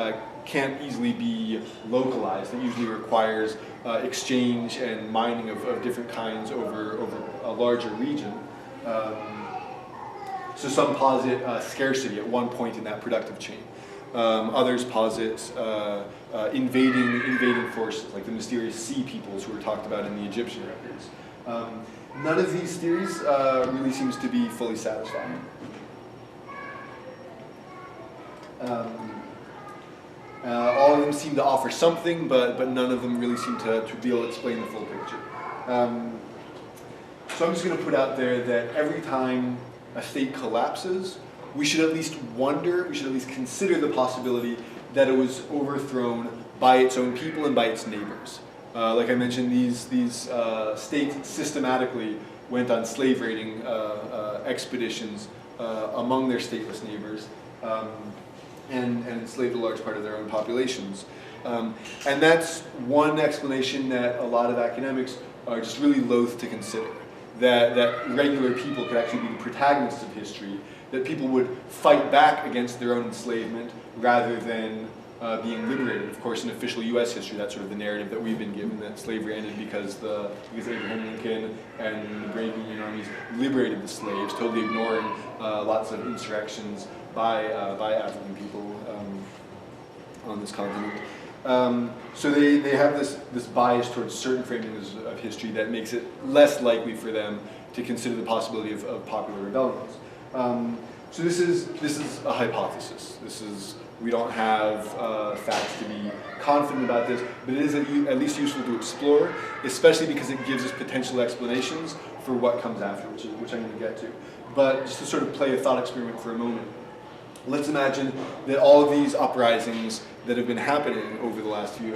can't easily be localized. It usually requires exchange and mining of different kinds over a larger region. So some posit scarcity at one point in that productive chain. Others posit invading forces, like the mysterious sea peoples who were talked about in the Egyptian records. None of these theories really seems to be fully satisfying. All of them seem to offer something, but none of them really seem to be able to explain the full picture. So I'm just going to put out there that every time a state collapses, we should at least wonder, we should at least consider the possibility that it was overthrown by its own people and by its neighbors. Like I mentioned, these states systematically went on slave raiding expeditions among their stateless neighbors and enslaved a large part of their own populations. And that's one explanation that a lot of academics are just really loath to consider, that regular people could actually be the protagonists of history, that people would fight back against their own enslavement rather than being liberated. Of course, in official U.S. history, that's sort of the narrative that we've been given, that slavery ended because Abraham Lincoln and the brave Union armies liberated the slaves, totally ignoring lots of insurrections by African people on this continent. So they have this bias towards certain framings of history that makes it less likely for them to consider the possibility of popular rebellions. So this is a hypothesis. We don't have facts to be confident about this, but it is at least useful to explore, especially because it gives us potential explanations for what comes after, which I'm going to get to. But just to sort of play a thought experiment for a moment, let's imagine that all of these uprisings that have been happening over the last few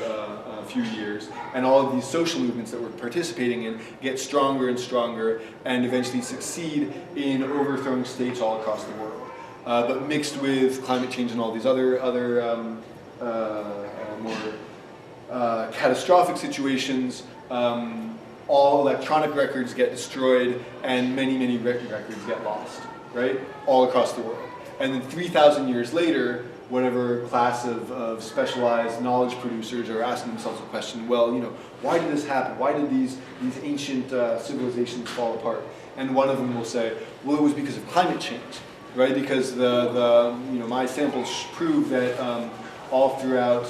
years, and all of these social movements that we're participating in, get stronger and stronger, and eventually succeed in overthrowing states all across the world. But mixed with climate change and all these other more catastrophic situations, all electronic records get destroyed, and many records get lost, right? All across the world. And then 3,000 years later, whatever class of specialized knowledge producers are asking themselves the question, well, why did this happen? Why did these ancient civilizations fall apart? And one of them will say, well, it was because of climate change, right? Because my samples prove that all throughout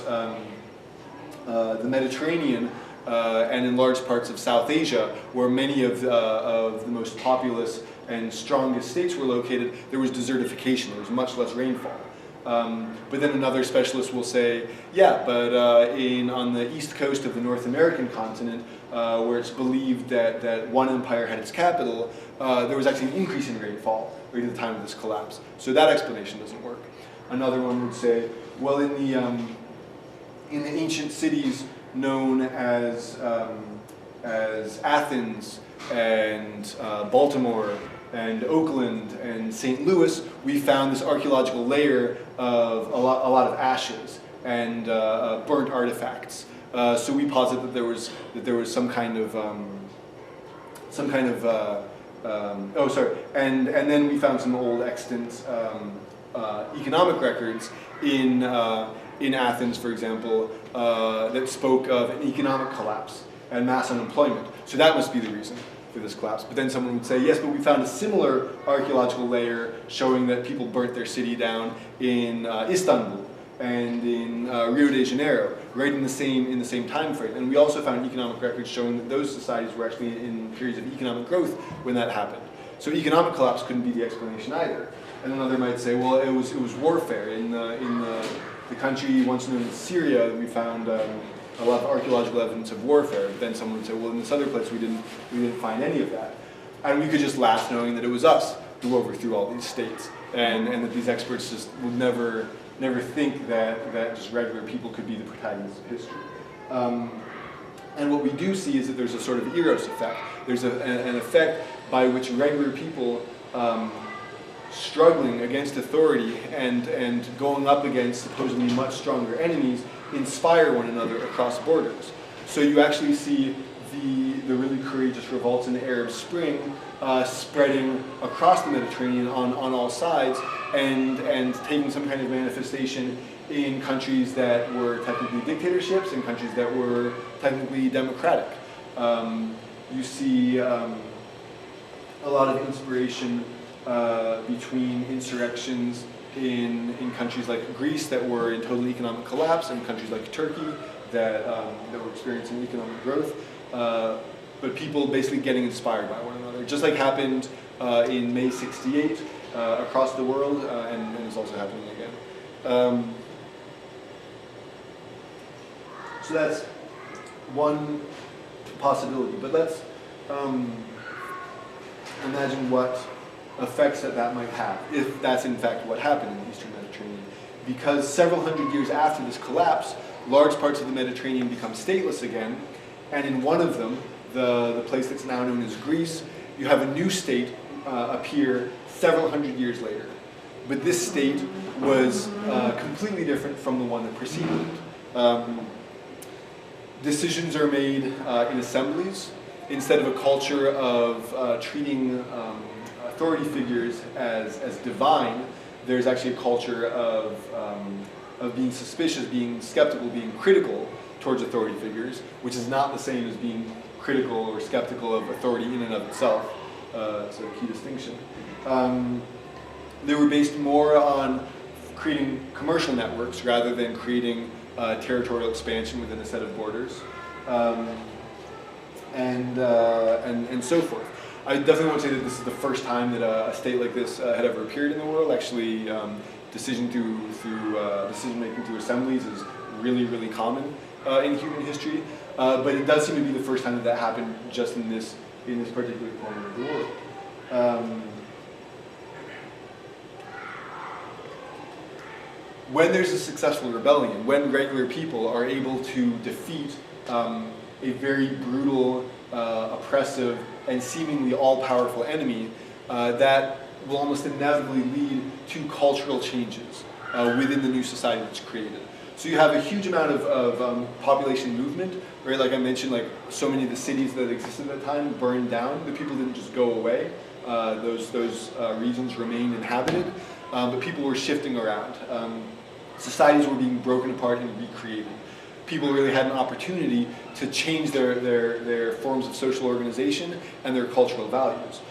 the Mediterranean and in large parts of South Asia, where many of the most populous and strongest states were located, there was desertification. There was much less rainfall. But then another specialist will say, yeah, but on the east coast of the North American continent, where it's believed that one empire had its capital, there was actually an increase in rainfall right at the time of this collapse. So that explanation doesn't work. Another one would say, well, in the ancient cities known as Athens and Baltimore and Oakland and St. Louis, we found this archaeological layer of a lot of ashes and burnt artifacts. So we posit that there was some kind of and then we found some old extant economic records in Athens, for example, that spoke of an economic collapse and mass unemployment. So that must be the reason for this collapse. But then someone would say, yes, but we found a similar archaeological layer showing that people burnt their city down in Istanbul and in Rio de Janeiro, right in the same time frame. And we also found economic records showing that those societies were actually in periods of economic growth when that happened. So economic collapse couldn't be the explanation either. And another might say, well, it was warfare. In the country once known as Syria, we found a lot of archaeological evidence of warfare. But then someone would say, well, in this other place we didn't find any of that. And we could just laugh knowing that it was us who overthrew all these states, and that these experts just would never think that just regular people could be the protagonists of history. And what we do see is that there's a sort of Eros effect. There's an effect by which regular people struggling against authority and going up against supposedly much stronger enemies inspire one another across borders. So you actually see the really courageous revolts in the Arab Spring spreading across the Mediterranean on all sides and taking some kind of manifestation in countries that were technically dictatorships and countries that were technically democratic. You see a lot of inspiration between insurrections in countries like Greece that were in total economic collapse and countries like Turkey that were experiencing economic growth. But people basically getting inspired by one another, just like happened in May '68 across the world, and is also happening again. So that's one possibility, but let's imagine what effects that might have, if that's in fact what happened in the Eastern Mediterranean. Because several hundred years after this collapse, large parts of the Mediterranean become stateless again, and in one of them, the place that's now known as Greece, you have a new state appear several hundred years later. But this state was completely different from the one that preceded it. Decisions are made in assemblies instead of a culture of treating authority figures as divine. There's actually a culture of being suspicious, being skeptical, being critical towards authority figures, which is not the same as being critical or skeptical of authority in and of itself. It's a key distinction. They were based more on creating commercial networks rather than creating territorial expansion within a set of borders, and so forth. I definitely won't say that this is the first time that a state like this had ever appeared in the world. Actually, decision making through assemblies is really, really common in human history. But it does seem to be the first time that happened just in this particular corner of the world. When there's a successful rebellion, when regular people are able to defeat a very brutal, oppressive, and seemingly all-powerful enemy, that will almost inevitably lead to cultural changes within the new society that's created. So you have a huge amount of population movement, right? Like I mentioned, like so many of the cities that existed at the time burned down. The people didn't just go away. Those regions remained inhabited, but people were shifting around. societies were being broken apart and recreated. People really had an opportunity to change their forms of social organization and their cultural values.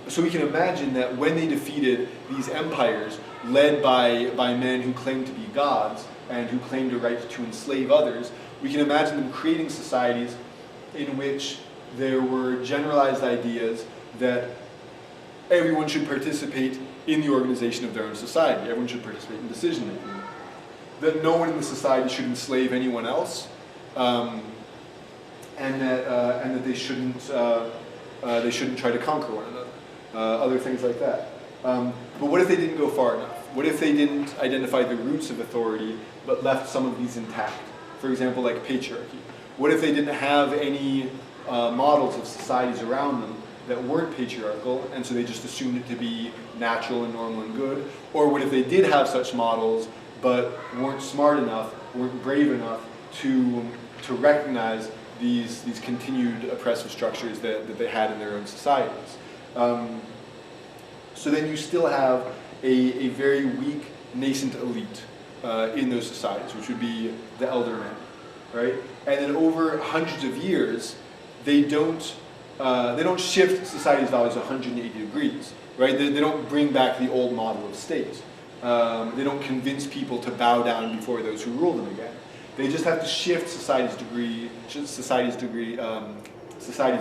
So we can imagine that when they defeated these empires led by men who claimed to be gods and who claimed a right to enslave others, we can imagine them creating societies in which there were generalized ideas that everyone should participate in the organization of their own society. Everyone should participate in decision making. That no one in the society should enslave anyone else, and that they shouldn't try to conquer one another. Other things like that. But what if they didn't go far enough? What if they didn't identify the roots of authority but left some of these intact? For example, like patriarchy. What if they didn't have any models of societies around them that weren't patriarchal, and so they just assumed it to be natural and normal and good? Or what if they did have such models but weren't smart enough, weren't brave enough to recognize these continued oppressive structures that they had in their own societies? So then you still have a very weak, nascent elite in those societies, which would be the elder men, right? And then over hundreds of years, they don't shift society's values 180 degrees, right? They don't bring back the old model of state. They don't convince people to bow down before those who rule them again. They just have to shift society's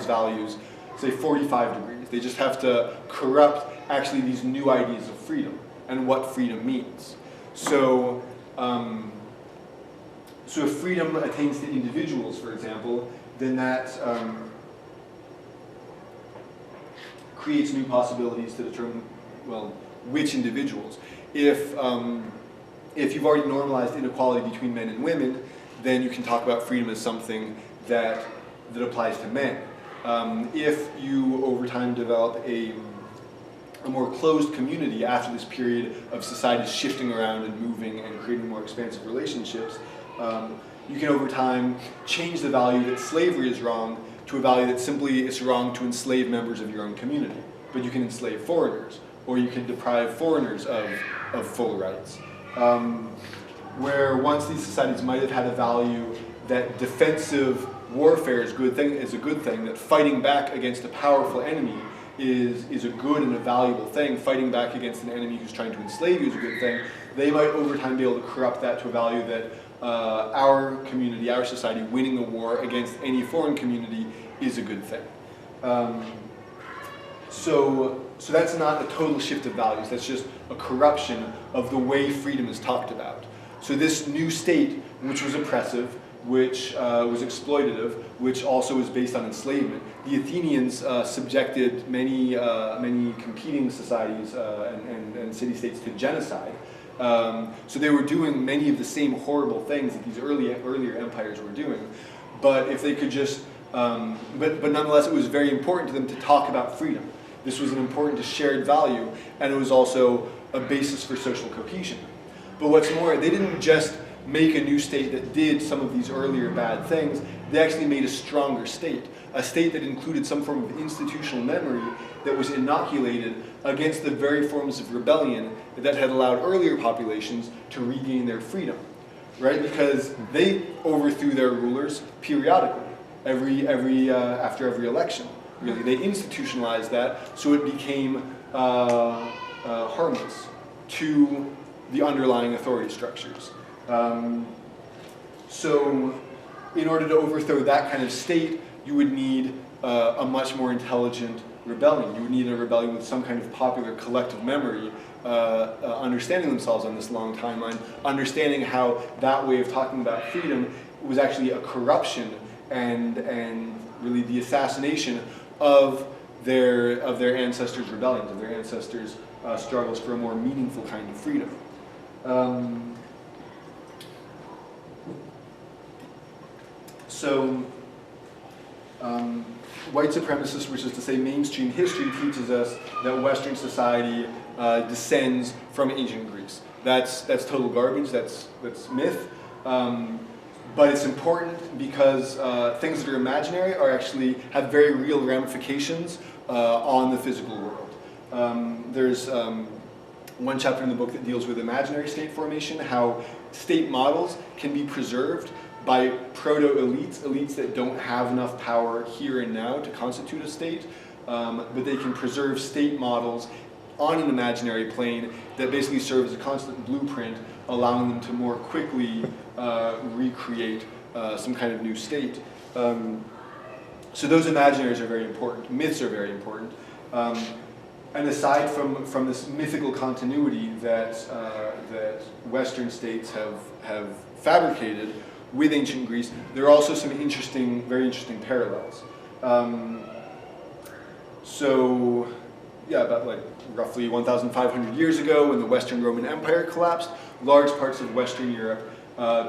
values, say 45 degrees. They just have to corrupt actually these new ideas of freedom and what freedom means. So, so if freedom attains to individuals, for example, then that creates new possibilities to determine, well, which individuals. If you've already normalized inequality between men and women, then you can talk about freedom as something that applies to men. If you, over time, develop a more closed community after this period of societies shifting around and moving and creating more expansive relationships, you can, over time, change the value that slavery is wrong to a value that simply it's wrong to enslave members of your own community. But you can enslave foreigners, or you can deprive foreigners of full rights. Where once these societies might have had a value that defensive warfare is a good thing, that fighting back against a powerful enemy is a good and a valuable thing, fighting back against an enemy who's trying to enslave you is a good thing, they might over time be able to corrupt that to a value that our community, our society, winning a war against any foreign community is a good thing. So that's not a total shift of values, that's just a corruption of the way freedom is talked about. So this new state, which was oppressive, which was exploitative, which also was based on enslavement. The Athenians subjected many competing societies and city-states to genocide. So they were doing many of the same horrible things that these earlier empires were doing. But if they could just, but nonetheless, it was very important to them to talk about freedom. This was an important shared value, and it was also a basis for social cohesion. But what's more, they didn't just make a new state that did some of these earlier bad things. They actually made a stronger state, a state that included some form of institutional memory that was inoculated against the very forms of rebellion that had allowed earlier populations to regain their freedom, right? Because they overthrew their rulers periodically, after every election. Really, they institutionalized that so it became harmless to the underlying authority structures. So in order to overthrow that kind of state, you would need a much more intelligent rebellion. You would need a rebellion with some kind of popular collective memory, understanding themselves on this long timeline, understanding how that way of talking about freedom was actually a corruption and really the assassination of their ancestors' rebellions, of their ancestors' struggles for a more meaningful kind of freedom. White supremacists, which is to say mainstream history, teaches us that Western society descends from ancient Greece. That's total garbage, that's myth. But it's important because things that are imaginary have very real ramifications on the physical world. There's one chapter in the book that deals with imaginary state formation, how state models can be preserved by proto-elites, elites that don't have enough power here and now to constitute a state, but they can preserve state models on an imaginary plane that basically serve as a constant blueprint, allowing them to more quickly recreate some kind of new state. So those imaginaries are very important. Myths are very important. And aside from this mythical continuity that Western states have fabricated with ancient Greece, there are also some interesting, very interesting parallels. So, yeah, about like roughly 1,500 years ago, when the Western Roman Empire collapsed, large parts of Western Europe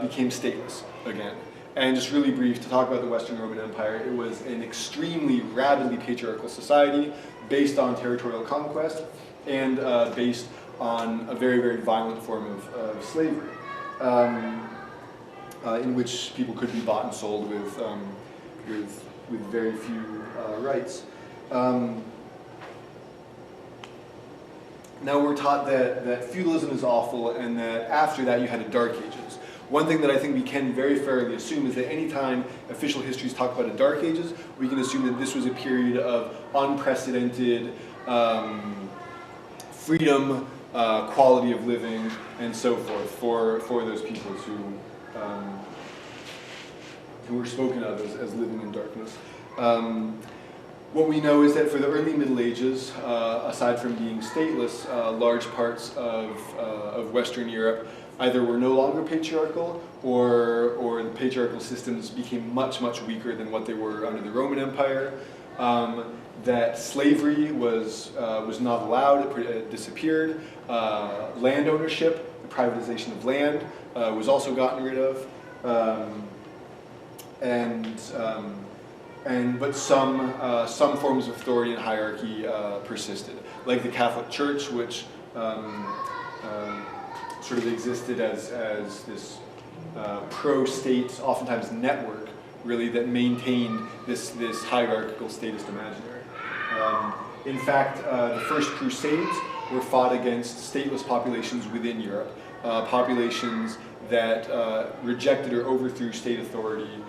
became stateless again. And just really brief to talk about the Western Roman Empire, it was an extremely rapidly patriarchal society based on territorial conquest and based on a very, very violent form of slavery, in which people could be bought and sold with very few rights. Now we're taught that feudalism is awful and that after that you had a Dark Ages. One thing that I think we can very fairly assume is that any time official histories talk about a Dark Ages, we can assume that this was a period of unprecedented freedom, quality of living, and so forth for those peoples who were spoken of as living in darkness. What we know is that for the early Middle Ages, aside from being stateless, large parts of Western Europe either were no longer patriarchal or the patriarchal systems became much, much weaker than what they were under the Roman Empire. That slavery was not allowed, it disappeared. Land ownership, the privatization of land, was also gotten rid of. But some forms of authority and hierarchy persisted, like the Catholic Church, which sort of existed as this pro-state, oftentimes network, really, that maintained this hierarchical statist imaginary. In fact, the First Crusades were fought against stateless populations within Europe, populations that rejected or overthrew state authority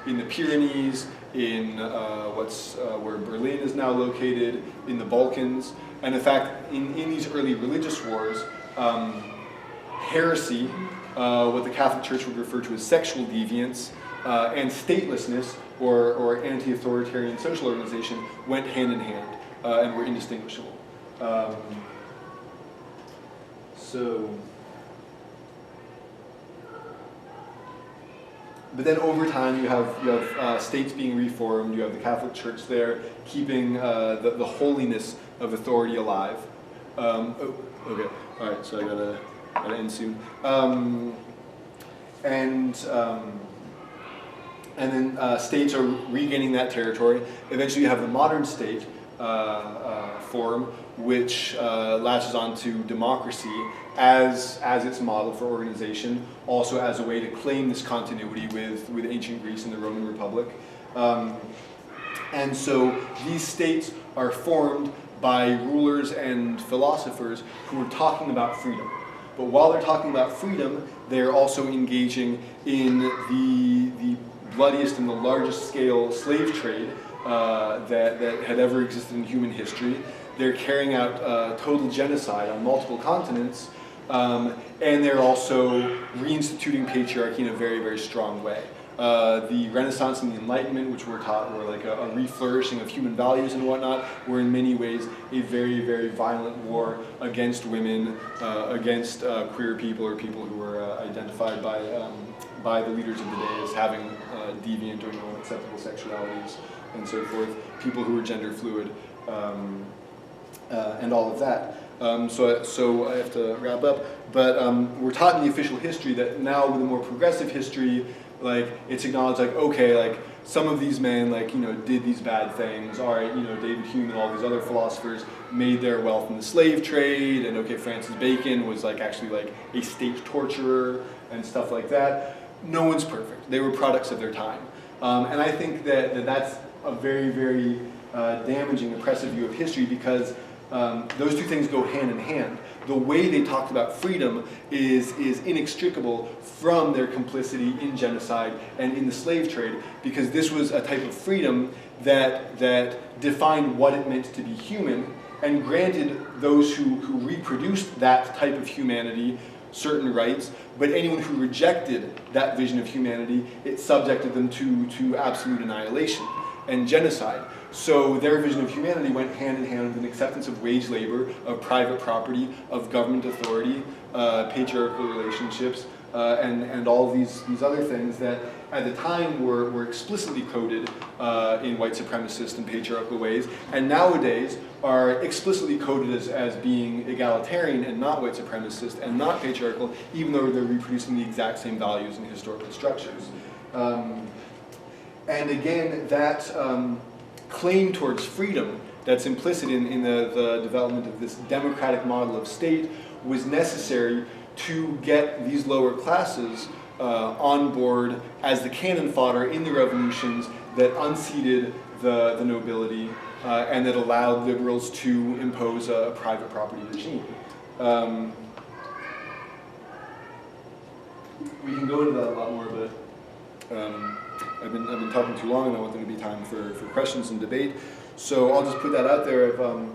in the Pyrenees, in where Berlin is now located, in the Balkans. And in fact, in these early religious wars, heresy, what the Catholic Church would refer to as sexual deviance, and statelessness, or anti-authoritarian social organization, went hand in hand and were indistinguishable. But then over time, you have states being reformed. You have the Catholic Church there, keeping the holiness of authority alive. Okay, all right. So I gotta end soon. And then states are regaining that territory. Eventually, you have the modern state form, which latches onto democracy as its model for organization, also as a way to claim this continuity with ancient Greece and the Roman Republic. And so these states are formed by rulers and philosophers who are talking about freedom. But while they're talking about freedom, they're also engaging in the bloodiest and the largest scale slave trade that had ever existed in human history. They're carrying out total genocide on multiple continents, and they're also reinstituting patriarchy in a very, very strong way. The Renaissance and the Enlightenment, which we're taught were like a re-flourishing of human values and whatnot, were in many ways a very, very violent war against women, against queer people or people who were identified by the leaders of the day as having deviant or unacceptable sexualities and so forth, people who were gender fluid, and all of that. So I have to wrap up, but we're taught in the official history that now with a more progressive history, like it's acknowledged, like okay, like some of these men, like did these bad things. All right, David Hume and all these other philosophers made their wealth in the slave trade, and okay, Francis Bacon was like actually like a state torturer and stuff like that. No one's perfect. They were products of their time, and I think that that's a very, very damaging, oppressive view of history, because those two things go hand in hand. The way they talked about freedom is inextricable from their complicity in genocide and in the slave trade, because this was a type of freedom that defined what it meant to be human and granted those who reproduced that type of humanity certain rights, but anyone who rejected that vision of humanity, it subjected them to absolute annihilation and genocide. So their vision of humanity went hand in hand with an acceptance of wage labor, of private property, of government authority, patriarchal relationships, and all these other things that at the time were explicitly coded in white supremacist and patriarchal ways, and nowadays are explicitly coded as being egalitarian and not white supremacist and not patriarchal, even though they're reproducing the exact same values and historical structures. And again, that claim towards freedom that's implicit in the development of this democratic model of state was necessary to get these lower classes on board as the cannon fodder in the revolutions that unseated the nobility and that allowed liberals to impose a private property regime. We can go into that a lot more, but I've been talking too long, and I want there to be time for questions and debate. So I'll just put that out there of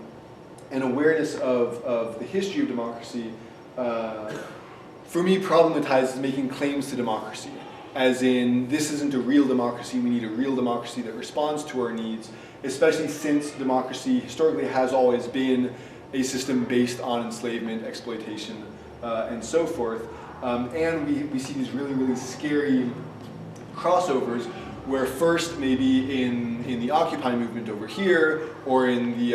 an awareness of the history of democracy. For me, problematizes making claims to democracy, as in, this isn't a real democracy, we need a real democracy that responds to our needs, especially since democracy historically has always been a system based on enslavement, exploitation, and so forth. And we see these really, really scary crossovers where first maybe in the Occupy movement over here, or in the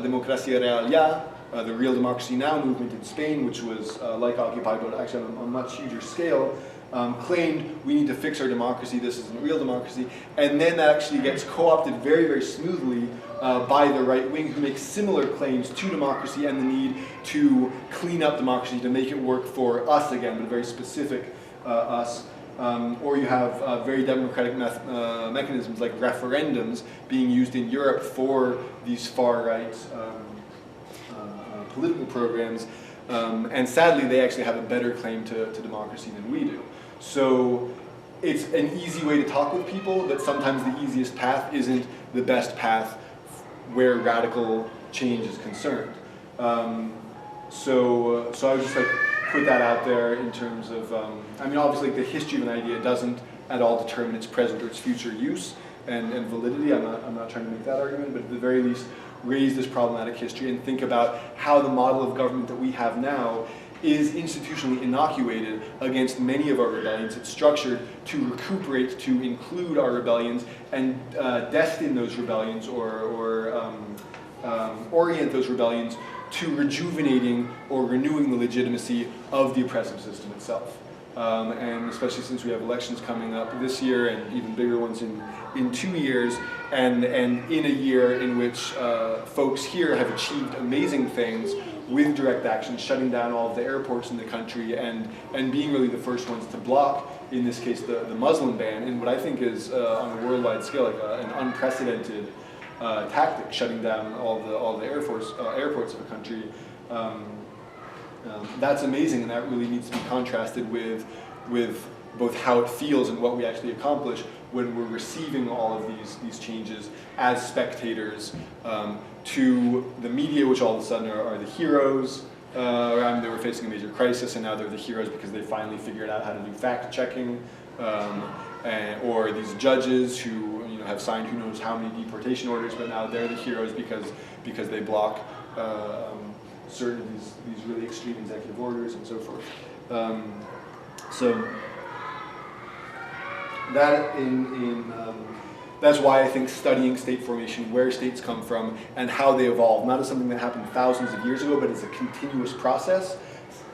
Democracia Real Ya, the Real Democracy Now movement in Spain, which was like Occupy, but actually on a much huger scale, claimed we need to fix our democracy, this isn't real democracy, and then that actually gets co-opted very, very smoothly by the right wing, who makes similar claims to democracy and the need to clean up democracy, to make it work for us again, but very specific us. Or you have very democratic mechanisms like referendums being used in Europe for these far-right political programs, and sadly they actually have a better claim to democracy than we do. So it's an easy way to talk with people, but sometimes the easiest path isn't the best path where radical change is concerned. So I would just like put that out there in terms of, I mean, obviously the history of an idea doesn't at all determine its present or its future use and validity. I'm not trying to make that argument, but at the very least raise this problematic history and think about how the model of government that we have now is institutionally inoculated against many of our rebellions. It's structured to recuperate, to include our rebellions, and destine those rebellions or orient those rebellions to rejuvenating or renewing the legitimacy of the oppressive system itself. And especially since we have elections coming up this year and even bigger ones in 2 years, and in a year in which folks here have achieved amazing things with direct action, shutting down all of the airports in the country and being really the first ones to block, in this case, the Muslim ban, in what I think is on a worldwide scale like an unprecedented tactic, shutting down all the airports of a country. That's amazing, and that really needs to be contrasted with both how it feels and what we actually accomplish when we're receiving all of these changes as spectators to the media, which all of a sudden are the heroes. I mean, they were facing a major crisis, and now they're the heroes because they finally figured out how to do fact-checking. Or these judges who have signed who knows how many deportation orders, but now they're the heroes because they block certain of these really extreme executive orders and so forth. So that that's why I think studying state formation, where states come from, and how they evolve, not as something that happened thousands of years ago, but as a continuous process,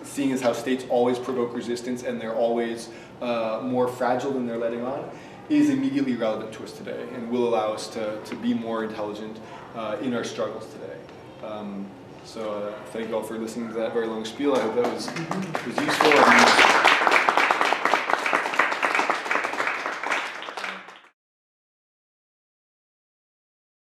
seeing as how states always provoke resistance and they're always more fragile than they're letting on, is immediately relevant to us today and will allow us to be more intelligent in our struggles today. So thank you all for listening to that very long spiel. I hope that was useful.